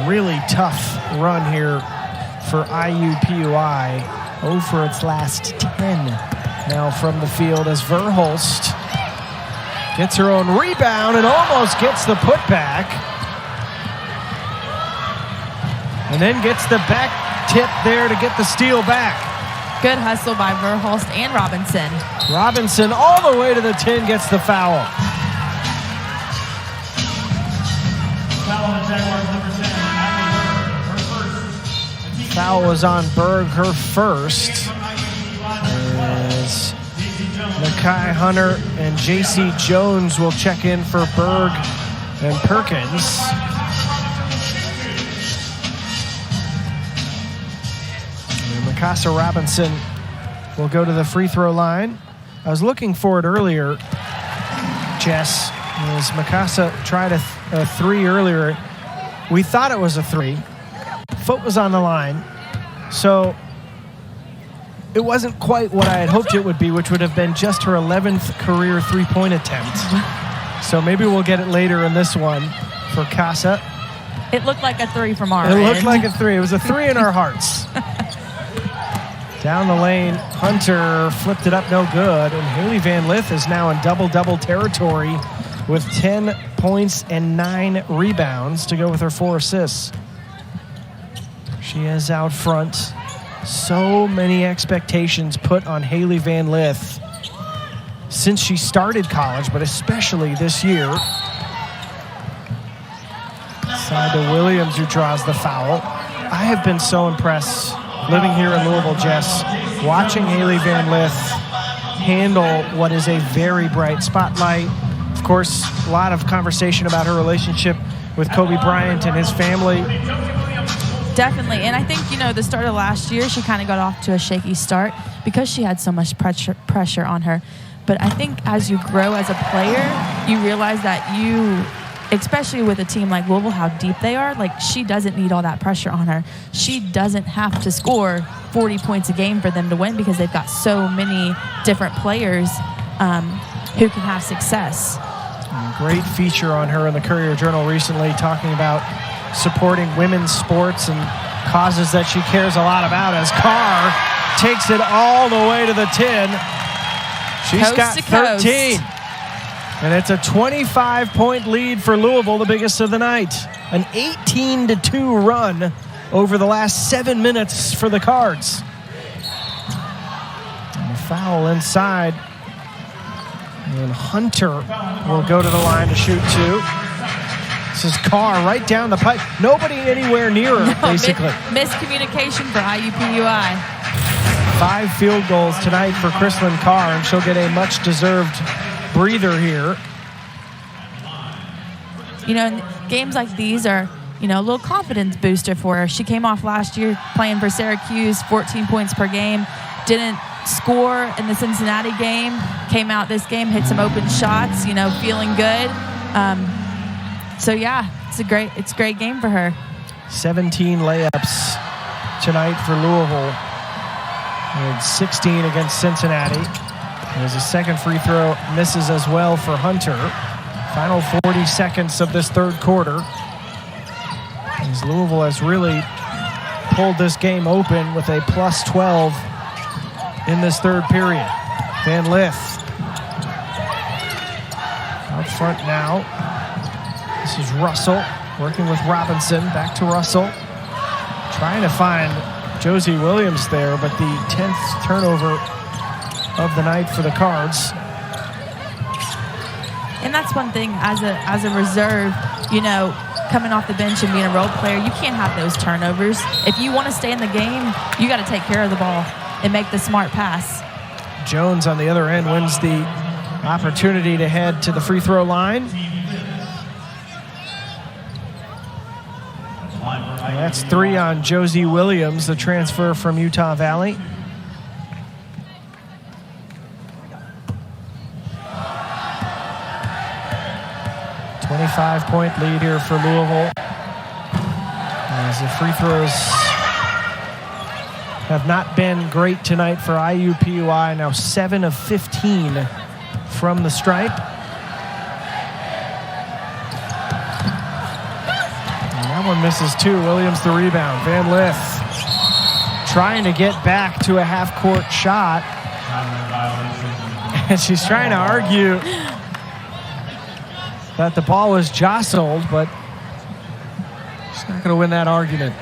S2: Really tough run here for IUPUI. 0 for its last 10 now from the field as Verhulst gets her own rebound and almost gets the putback. And then gets the back tip there to get the steal back.
S1: Good hustle by Verhulst and Robinson.
S2: Robinson all the way to the 10 gets the foul. Foul was on Berg, her first. As Nakai Hunter and J.C. Jones will check in for Berg and Perkins. Mikasa Robinson will go to the free throw line. I was looking for it earlier, Jess, as Mikasa tried a three earlier. We thought it was a three. Foot was on the line. So it wasn't quite what I had hoped it would be, which would have been just her 11th career three-point attempt. So maybe we'll get it later in this one for Casa.
S1: It looked like a three from our end.
S2: It looked like a three. It was a three in our hearts. Down the lane, Hunter flipped it up, no good. And Hailey Van Lith is now in double-double territory with 10 points and 9 rebounds to go with her 4 assists. She is out front. So many expectations put on Hailey Van Lith since she started college, but especially this year. Side to Williams, who draws the foul. I have been so impressed living here in Louisville, Jess, watching Hailey Van Lith handle what is a very bright spotlight. Of course, a lot of conversation about her relationship with Kobe Bryant and his family.
S1: Definitely. And I think, the start of last year, she kind of got off to a shaky start because she had so much pressure on her. But I think as you grow as a player, you realize that especially with a team like Louisville, how deep they are, she doesn't need all that pressure on her. She doesn't have to score 40 points a game for them to win because they've got so many different players who can have success.
S2: Great feature on her in the Courier-Journal recently, talking about supporting women's sports and causes that she cares a lot about, as Carr takes it all the way to the 10. She's got 13. And it's a 25-point lead for Louisville, the biggest of the night. An 18-2 run over the last 7 minutes for the Cards. And a foul inside. And Hunter will go to the line to shoot 2. This is Carr right down the pipe. Nobody anywhere near her, basically.
S1: Miscommunication for IUPUI.
S2: 5 field goals tonight for Chrislyn Carr, and she'll get a much-deserved breather here.
S1: Games like these are, a little confidence booster for her. She came off last year playing for Syracuse, 14 points per game. Didn't score in the Cincinnati game. Came out this game, hit some open shots, feeling good. So yeah, it's a great game for her. 17
S2: layups tonight for Louisville. And 16 against Cincinnati. There's a second free throw, misses as well for Hunter. Final 40 seconds of this third quarter. As Louisville has really pulled this game open with a plus 12 in this third period. Van Lith out front now. This is Russell working with Robinson. Back to Russell. Trying to find Josie Williams there, but the 10th turnover of the night for the Cards.
S1: And that's one thing as a reserve, coming off the bench and being a role player, you can't have those turnovers. If you want to stay in the game, you got to take care of the ball and make the smart pass.
S2: Jones on the other end wins the opportunity to head to the free throw line. And that's 3 on Josie Williams, the transfer from Utah Valley. A 25-point lead here for Louisville. As the free throws have not been great tonight for IUPUI. Now 7 of 15 from the stripe. And that one misses too. Williams the rebound. Van Lith trying to get back to a half-court shot. And she's trying to argue that the ball was jostled, but she's not going to win that argument.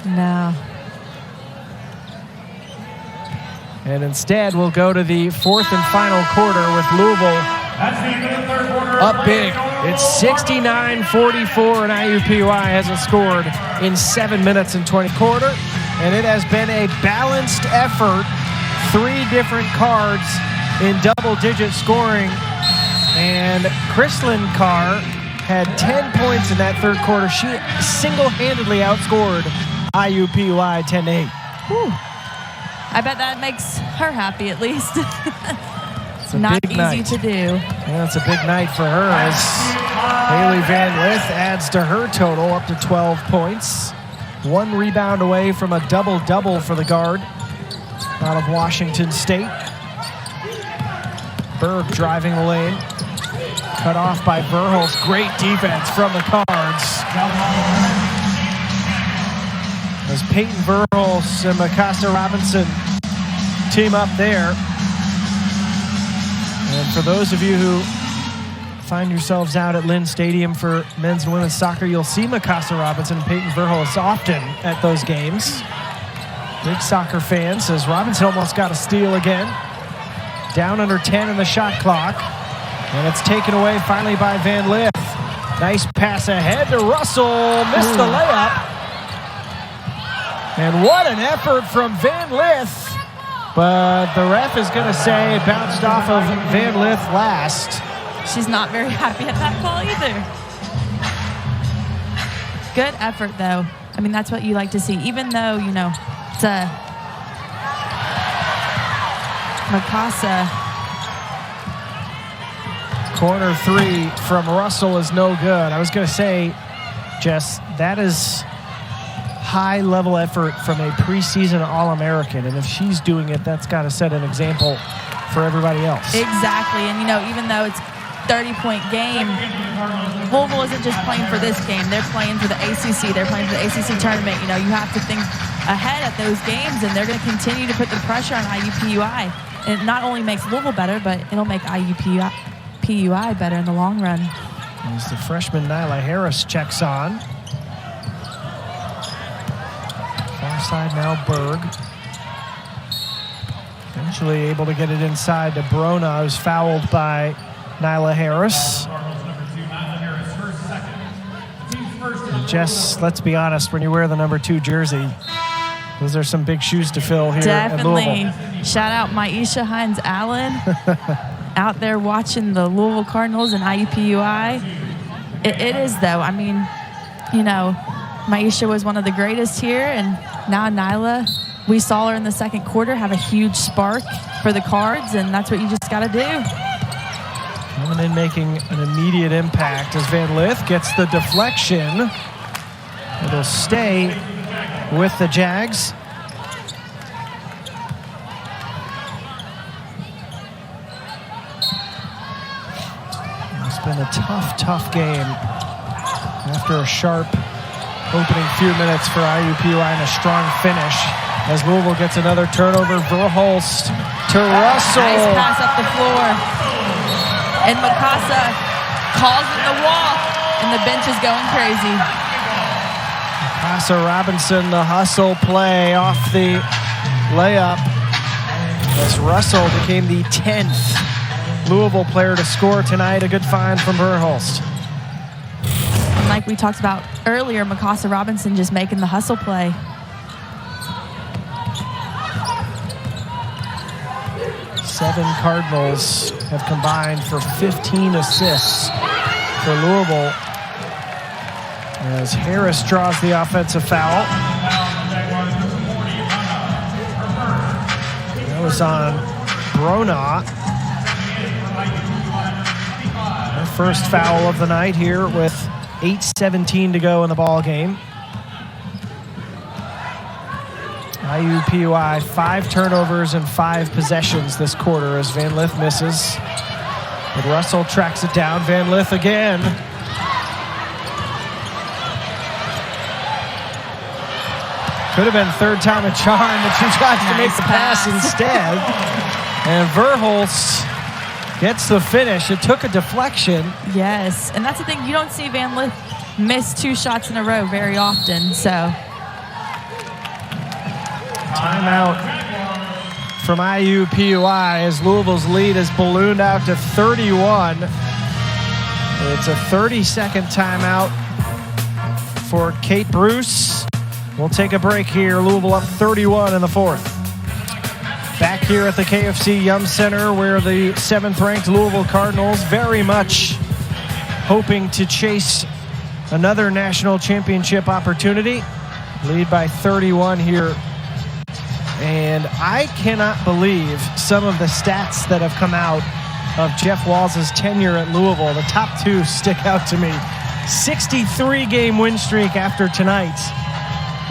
S1: No.
S2: And instead, we'll go to the fourth and final quarter with Louisville up big. It's 69-44, and IUPUI hasn't scored in 7 minutes and 20 quarter. And it has been a balanced effort. 3 different Cards in double-digit scoring. And Chrislyn Carr had 10 points in that third quarter. She single-handedly outscored IUPUI 10-8.
S1: I bet that makes her happy at least.
S2: It's a
S1: not
S2: big
S1: easy
S2: night.
S1: to do.
S2: Yeah, it's a big night for her as Hailey Van Lith adds to her total up to 12 points. 1 rebound away from a double-double for the guard out of Washington State. Berg driving the lane. Cut off by Verhulst. Great defense from the Cards. As Peyton Verhulst and Mikasa Robinson team up there. And for those of you who find yourselves out at Lynn Stadium for men's and women's soccer, you'll see Mikasa Robinson and Peyton Verhulst often at those games. Big soccer fans, as Robinson almost got a steal again. Down under 10 in the shot clock. And it's taken away finally by Van Lith. Nice pass ahead to Russell. Missed the layup. And what an effort from Van Lith. But the ref is going to say it bounced off of Van Lith last.
S1: She's not very happy at that call either. Good effort, though. I mean, that's what you like to see. Even though, you know, it's a Mikasa.
S2: Corner 3 from Russell is no good. I was going to say, Jess, that is high-level effort from a preseason All-American. And if she's doing it, that's got to set an example for everybody else.
S1: Exactly. And, you know, even though it's 30-point game, Louisville isn't just playing for this game. They're playing for the ACC. They're playing for the ACC tournament. You know, you have to think ahead at those games, and they're going to continue to put the pressure on IUPUI. And it not only makes Louisville better, but it'll make IUPUI better in the long run.
S2: As the freshman Nyla Harris checks on. Far side now, Berg. Eventually able to get it inside to Brona, who's fouled by Nyla Harris. And Jess, let's be honest, when you wear the number 2 jersey, those are some big shoes to fill here at Louisville.
S1: Shout out Maisha Hines-Allen out there watching the Louisville Cardinals and IUPUI. It is, though. I mean, you know, Maisha was one of the greatest here, and now Nyla, we saw her in the second quarter have a huge spark for the Cards, and that's what you just got to do.
S2: Coming in, making an immediate impact as Van Lith gets the deflection. It'll stay with the Jags. It's been a tough game after a sharp opening few minutes for IUPUI and a strong finish as Louisville gets another turnover. Verhulst to Russell.
S1: Nice pass up the floor. And Mikasa calls in the walk, and the bench is going crazy.
S2: Mikasa Robinson, the hustle play off the layup as Russell became the 10th Louisville player to score tonight. A good find from Verhulst.
S1: And like we talked about earlier, Mikasa Robinson just making the hustle play.
S2: Seven Cardinals have combined for 15 assists for Louisville as Harris draws the offensive foul. That was on Brona. Her first foul of the night here with 8:17 to go in the ball game. IUPUI 5 turnovers and 5 possessions this quarter as Van Lith misses. But Russell tracks it down. Van Lith again. Could have been third time a charm, but she tries to make the pass instead. And Verhulst gets the finish. It took a deflection.
S1: Yes, and that's the thing. You don't see Van Lith miss 2 shots in a row very often, so.
S2: Timeout from IUPUI as Louisville's lead is ballooned out to 31. It's a 30-second timeout for Kate Bruce. We'll take a break here. Louisville up 31 in the 4th. Back here at the KFC Yum Center where the 7th-ranked Louisville Cardinals very much hoping to chase another national championship opportunity. Lead by 31 here. And I cannot believe some of the stats that have come out of Jeff Walz' tenure at Louisville. The top two stick out to me. 63-game win streak after tonight,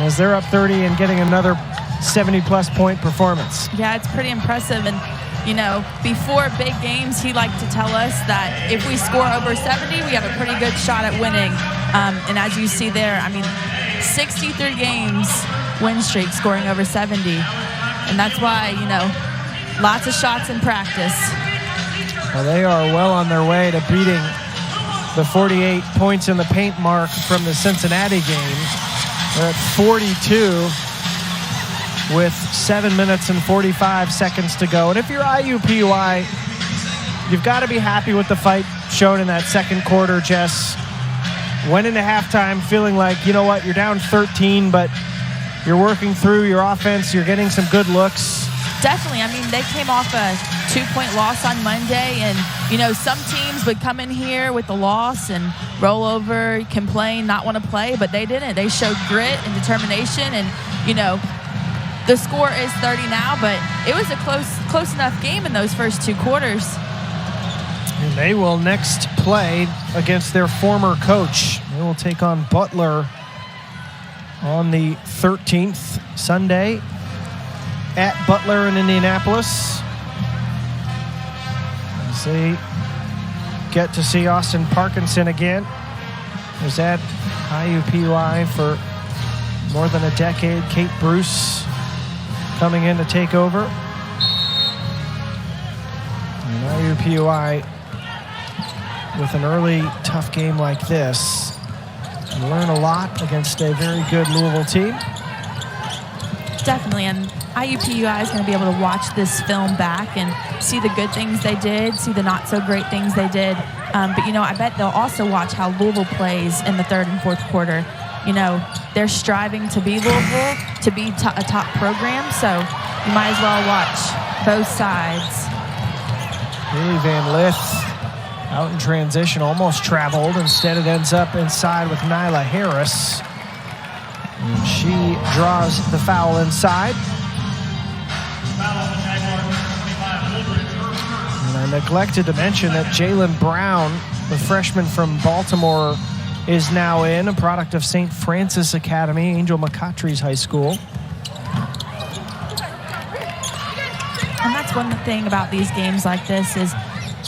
S2: as they're up 30 and getting another 70-plus point performance.
S1: Yeah, it's pretty impressive. And, you know, before big games, he liked to tell us that if we score over 70, we have a pretty good shot at winning. And as you see there, I mean, 63 games win streak, scoring over 70. And that's why, you know, lots of shots in practice.
S2: Well, they are well on their way to beating the 48 points in the paint mark from the Cincinnati game. They're at 42 with 7 minutes and 45 seconds to go. And if you're IUPUI, you've got to be happy with the fight shown in that second quarter, Jess. Went into halftime feeling like, you know what, you're down 13, but you're working through your offense. You're getting some good looks.
S1: Definitely. I mean, they came off a 2-point loss on Monday, and, you know, some teams would come in here with the loss and roll over, complain, not want to play, but they didn't. They showed grit and determination, and, you know, the score is 30 now, but it was a close enough game in those first two quarters.
S2: And they will next play against their former coach. They will take on Butler on the 13th, Sunday, at Butler in Indianapolis. As they get to see Austin Parkinson again. Was at IUPUI for more than a decade. Kate Bruce coming in to take over. And IUPUI, with an early tough game like this, can learn a lot against a very good Louisville team.
S1: Definitely, and IUPUI is going to be able to watch this film back and see the good things they did, see the not so great things they did. But, you know, I bet they'll also watch how Louisville plays in the third and fourth quarter. You know, they're striving to be Louisville, to be a top program, so you might as well watch both sides.
S2: Hailey Van Lith out in transition, almost traveled. Instead, it ends up inside with Nyla Harris. And she draws the foul inside. And I neglected to mention that Jalen Brown, the freshman from Baltimore, is now in, a product of St. Francis Academy, Angel McCottry's high school.
S1: And that's one thing about these games like this is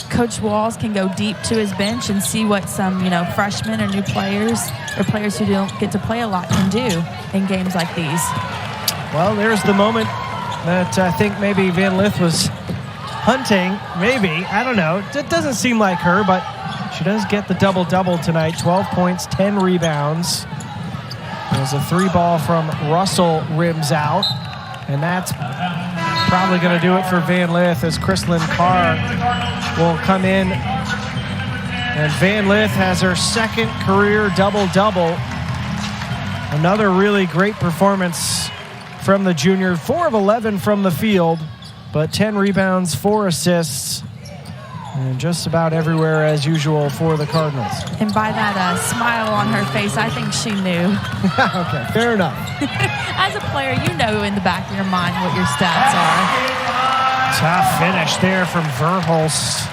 S1: Coach Walz can go deep to his bench and see what some, you know, freshmen or new players or players who don't get to play a lot can do in games like these.
S2: Well, there's the moment that I think maybe Van Lith was hunting. Maybe, I don't know. It doesn't seem like her, but she does get the double-double tonight. 12 points, 10 rebounds. There's a three ball from Russell rims out, and that's probably going to do it for Van Lith as Chrislyn Carr will come in. And Van Lith has her second career double-double. Another really great performance from the junior. 4 of 11 from the field, but 10 rebounds, 4 assists, and just about everywhere as usual for the Cardinals.
S1: And by that smile on her face, I think she knew.
S2: Okay, fair enough.
S1: As a player, you know in the back of your mind what your stats are.
S2: Tough finish there from Verhulst.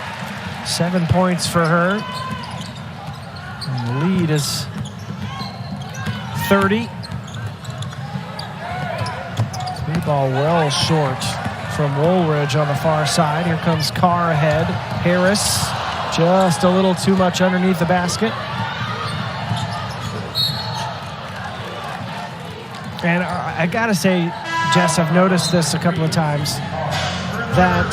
S2: 7 points for her. And the lead is 30. Three ball well short from Woolridge on the far side. Here comes Carr ahead. Harris just a little too much underneath the basket. And I gotta say, Jess, I've noticed this a couple of times, that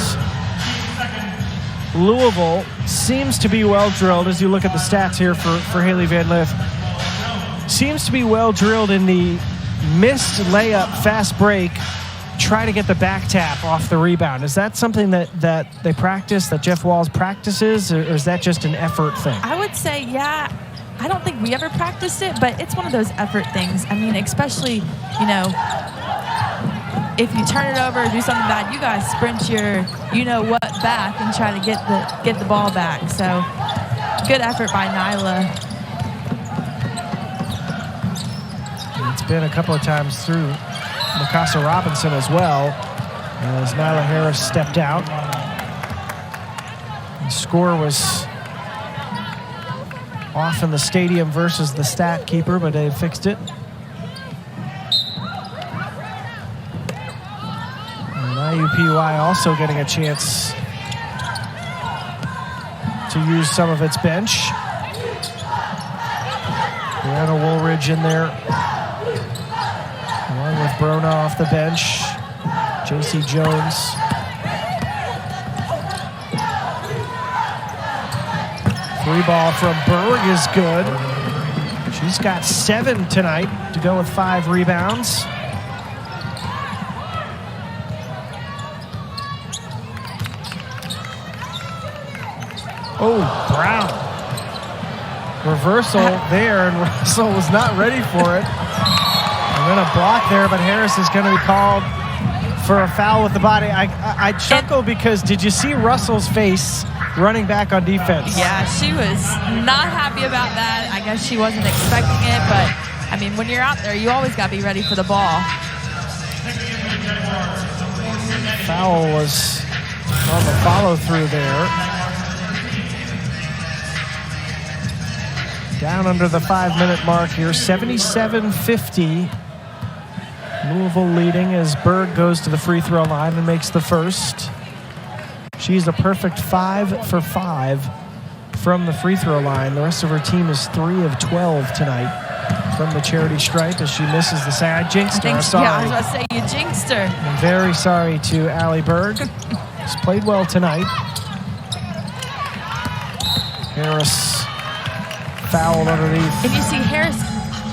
S2: Louisville seems to be well drilled, as you look at the stats here for Hailey Van Lith, seems to be well drilled in the missed layup, fast break, try to get the back tap off the rebound. Is that something that they practice, that Jeff Walz practices, or is that just an effort thing?
S1: I would say, yeah. I don't think we ever practiced it, but it's one of those effort things. I mean, especially, you know, if you turn it over or do something bad, you guys sprint your you-know-what back and try to get the ball back. So, good effort by Nyla.
S2: It's been a couple of times through Mikasa Robinson as well, as Nyla Harris stepped out. The score was off in the stadium versus the stat keeper, but they fixed it. And IUPUI also getting a chance to use some of its bench. Brianna Woolridge in there, along with Brona off the bench. JC Jones. Free ball from Berg is good. She's got 7 tonight to go with 5 rebounds. Oh, Brown. Reversal there, and Russell was not ready for it. And then a block there, but Harris is going to be called for a foul with the body. I chuckle because did you see Russell's face running back on defense?
S1: Yeah, she was not happy about that. I guess she wasn't expecting it, but I mean, when you're out there, you always got to be ready for the ball.
S2: Foul was on the follow-through there. Down under the 5-minute mark here, 77-50. Louisville leading as Berg goes to the free throw line and makes the first. She's a perfect 5 for 5 from the free throw line. The rest of her team is 3 of 12 tonight from the charity stripe as she misses the side. I jinxed her, sorry.
S1: Yeah, I was about to say, you jinxed her.
S2: I'm very sorry to Allie Berg. She's played well tonight. Harris fouled underneath.
S1: And you see Harris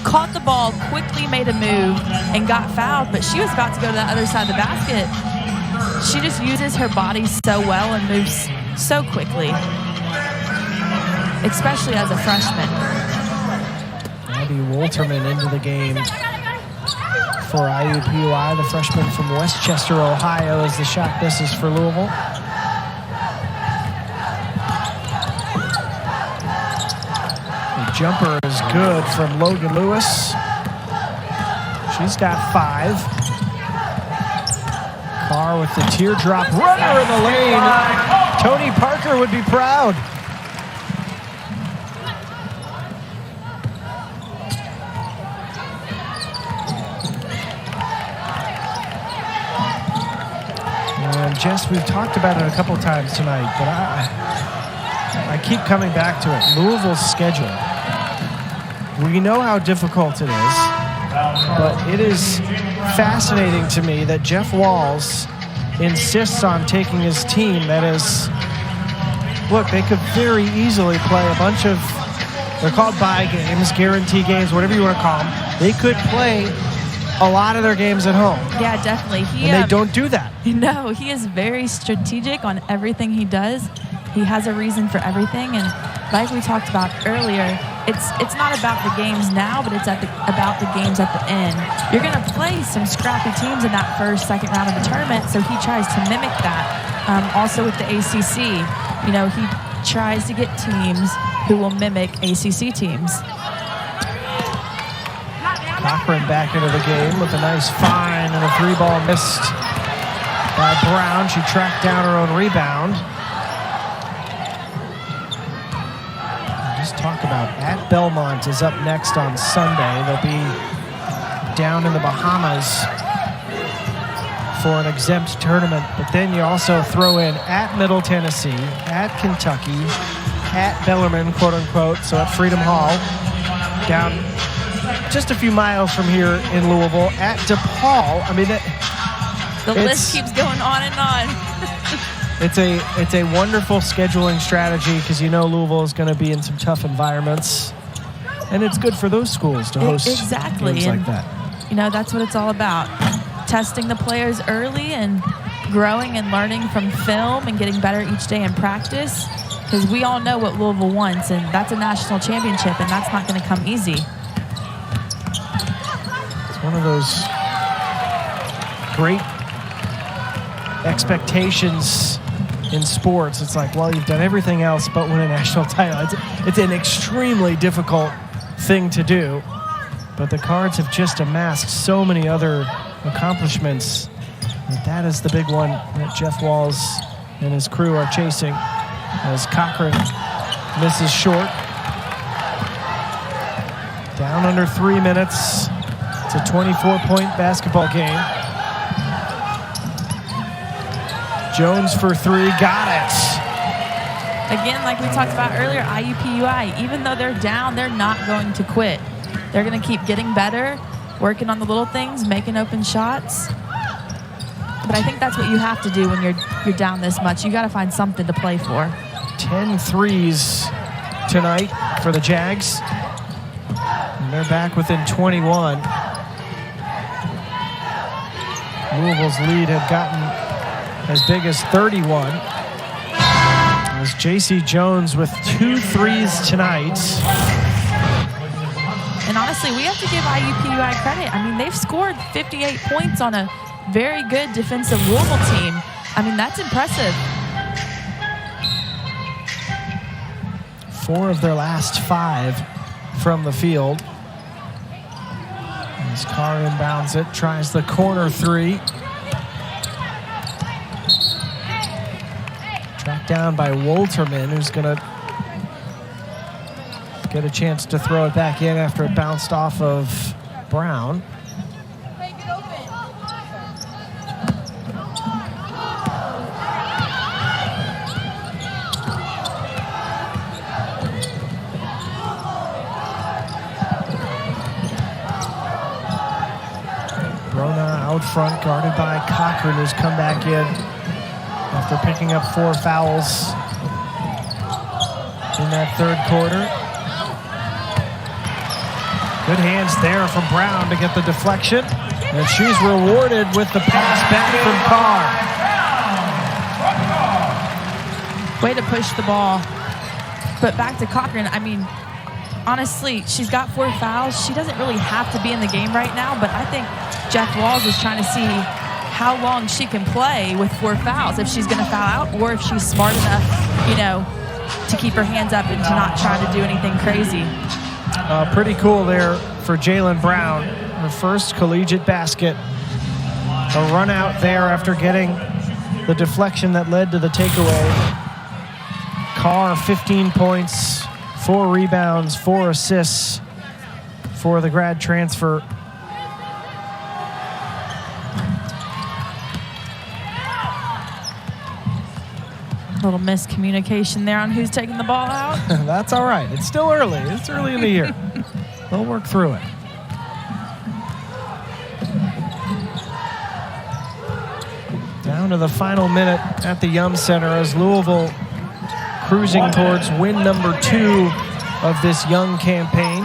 S1: caught the ball, quickly made a move, and got fouled, but she was about to go to the other side of the basket. She just uses her body so well and moves so quickly, especially as a freshman.
S2: Abby Wolterman into the game for IUPUI, the freshman from Westchester, Ohio, as the shot misses for Louisville. Jumper is good from Logan Lewis. She's got 5. Carr with the teardrop runner in the lane. Tony Parker would be proud. And Jess, we've talked about it a couple times tonight, but I keep coming back to it. Louisville's schedule. We know how difficult it is, but it is fascinating to me that Jeff Walls insists on taking his team that is, look, they could very easily play a bunch of, they're called bye games, guarantee games, whatever you want to call them. They could play a lot of their games at home.
S1: Yeah, definitely.
S2: And they don't do that.
S1: No, he is very strategic on everything he does. He has a reason for everything, and like we talked about earlier, it's not about the games now, but it's about the games at the end. You're going to play some scrappy teams in that first, second round of the tournament, so he tries to mimic that. Also with the ACC, you know, he tries to get teams who will mimic ACC teams.
S2: Cochran back into the game with a nice find and a 3-ball missed by Brown. She tracked down her own rebound. Talk about at Belmont is up next on Sunday. They'll be down in the Bahamas for an exempt tournament, but then you also throw in at Middle Tennessee, at Kentucky, at Bellarmine, quote unquote, so at Freedom Hall, down just a few miles from here in Louisville, at DePaul. I mean,
S1: the list keeps going on and on.
S2: It's a wonderful scheduling strategy because you know Louisville is going to be in some tough environments, and it's good for those schools to host games like that.
S1: You know, that's what it's all about. Testing the players early and growing and learning from film and getting better each day in practice, because we all know what Louisville wants, and that's a national championship, and that's not going to come easy.
S2: It's one of those great expectations in sports. It's like, well, you've done everything else but win a national title. It's an extremely difficult thing to do, but the Cards have just amassed so many other accomplishments. But that is the big one that Jeff Walz and his crew are chasing as Cochran misses short. Down under 3 minutes. It's a 24-point basketball game. Jones for three, got it.
S1: Again, like we talked about earlier, IUPUI, even though they're down, they're not going to quit. They're going to keep getting better, working on the little things, making open shots. But I think that's what you have to do when you're down this much. You got to find something to play for.
S2: 10 threes tonight for the Jags. And they're back within 21. Louisville's lead had gotten as big as 31. As J.C. Jones with 2 threes tonight.
S1: And honestly, we have to give IUPUI credit. I mean, they've scored 58 points on a very good defensive Louisville team. I mean, that's impressive.
S2: 4 of their last 5 from the field. As Carr inbounds it, tries the corner three. Tracked down by Wolterman, who's going to get a chance to throw it back in after it bounced off of Brown. Out front, guarded by Cochran, who's come back in after picking up 4 fouls in that third quarter. Good hands there from Brown to get the deflection, and she's rewarded with the pass back from Carr.
S1: Way to push the ball. But back to Cochran, I mean, honestly, she's got 4 fouls. She doesn't really have to be in the game right now, but I think Jeff Walz is trying to see how long she can play with 4 fouls, if she's going to foul out or if she's smart enough, you know, to keep her hands up and to not try to do anything crazy.
S2: Pretty cool there for Jalen Brown. Her first collegiate basket. A run out there after getting the deflection that led to the takeaway. Carr, 15 points, 4 rebounds, 4 assists for the grad transfer.
S1: A little miscommunication there on who's taking the ball out.
S2: That's all right. It's still early. It's early in the year. They'll work through it. Down to the final minute at the Yum Center as Louisville cruising towards win number 2 of this young campaign.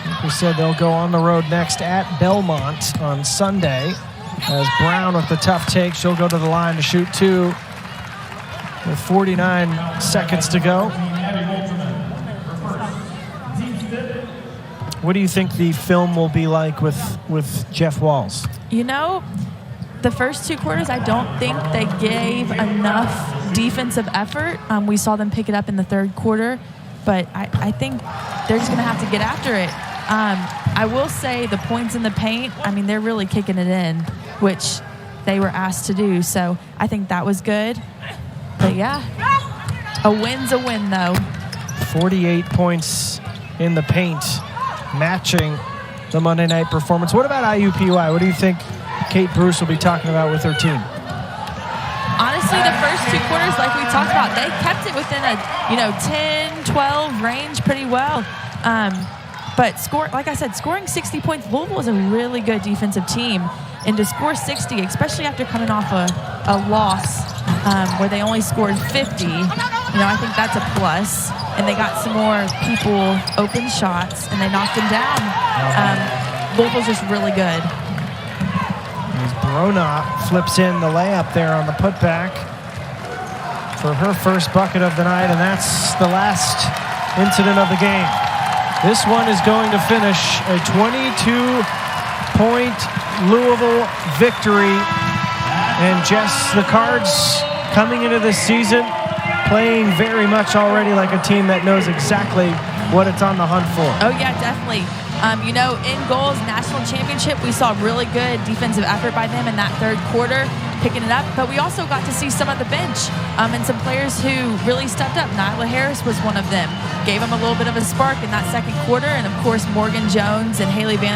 S2: Like we said, they'll go on the road next at Belmont on Sunday. As Brown with the tough take, she'll go to the line to shoot 2 with 49 seconds to go. What do you think the film will be like with Jeff Walz?
S1: You know, the first 2 quarters, I don't think they gave enough defensive effort. We saw them pick it up in the third quarter, but I think they're just going to have to get after it. I will say the points in the paint, I mean, they're really kicking it in, which they were asked to do. So I think that was good. But, yeah, a win's a win, though.
S2: 48 points in the paint, matching the Monday night performance. What about IUPUI? What do you think Kate Bruce will be talking about with her team?
S1: Honestly, the first 2 quarters, like we talked about, they kept it within a 10, 12 range pretty well. But like I said, scoring 60 points, Louisville is a really good defensive team. And to score 60, especially after coming off a loss where they only scored 50, I think that's a plus. And they got some more people open shots, and they knocked them down. Louisville's just really good.
S2: As Brona flips in the layup there on the putback for her first bucket of the night, and that's the last incident of the game. This one is going to finish a 22-point Louisville victory. And Jess, the Cards coming into this season playing very much already like a team that knows exactly what it's on the hunt for.
S1: Oh, yeah, definitely. In goals, national championship, we saw really good defensive effort by them in that third quarter, picking it up. But we also got to see some of the bench and some players who really stepped up. Nyla Harris was one of them. Gave them a little bit of a spark in that second quarter. And, of course, Morgan Jones and Hailey Van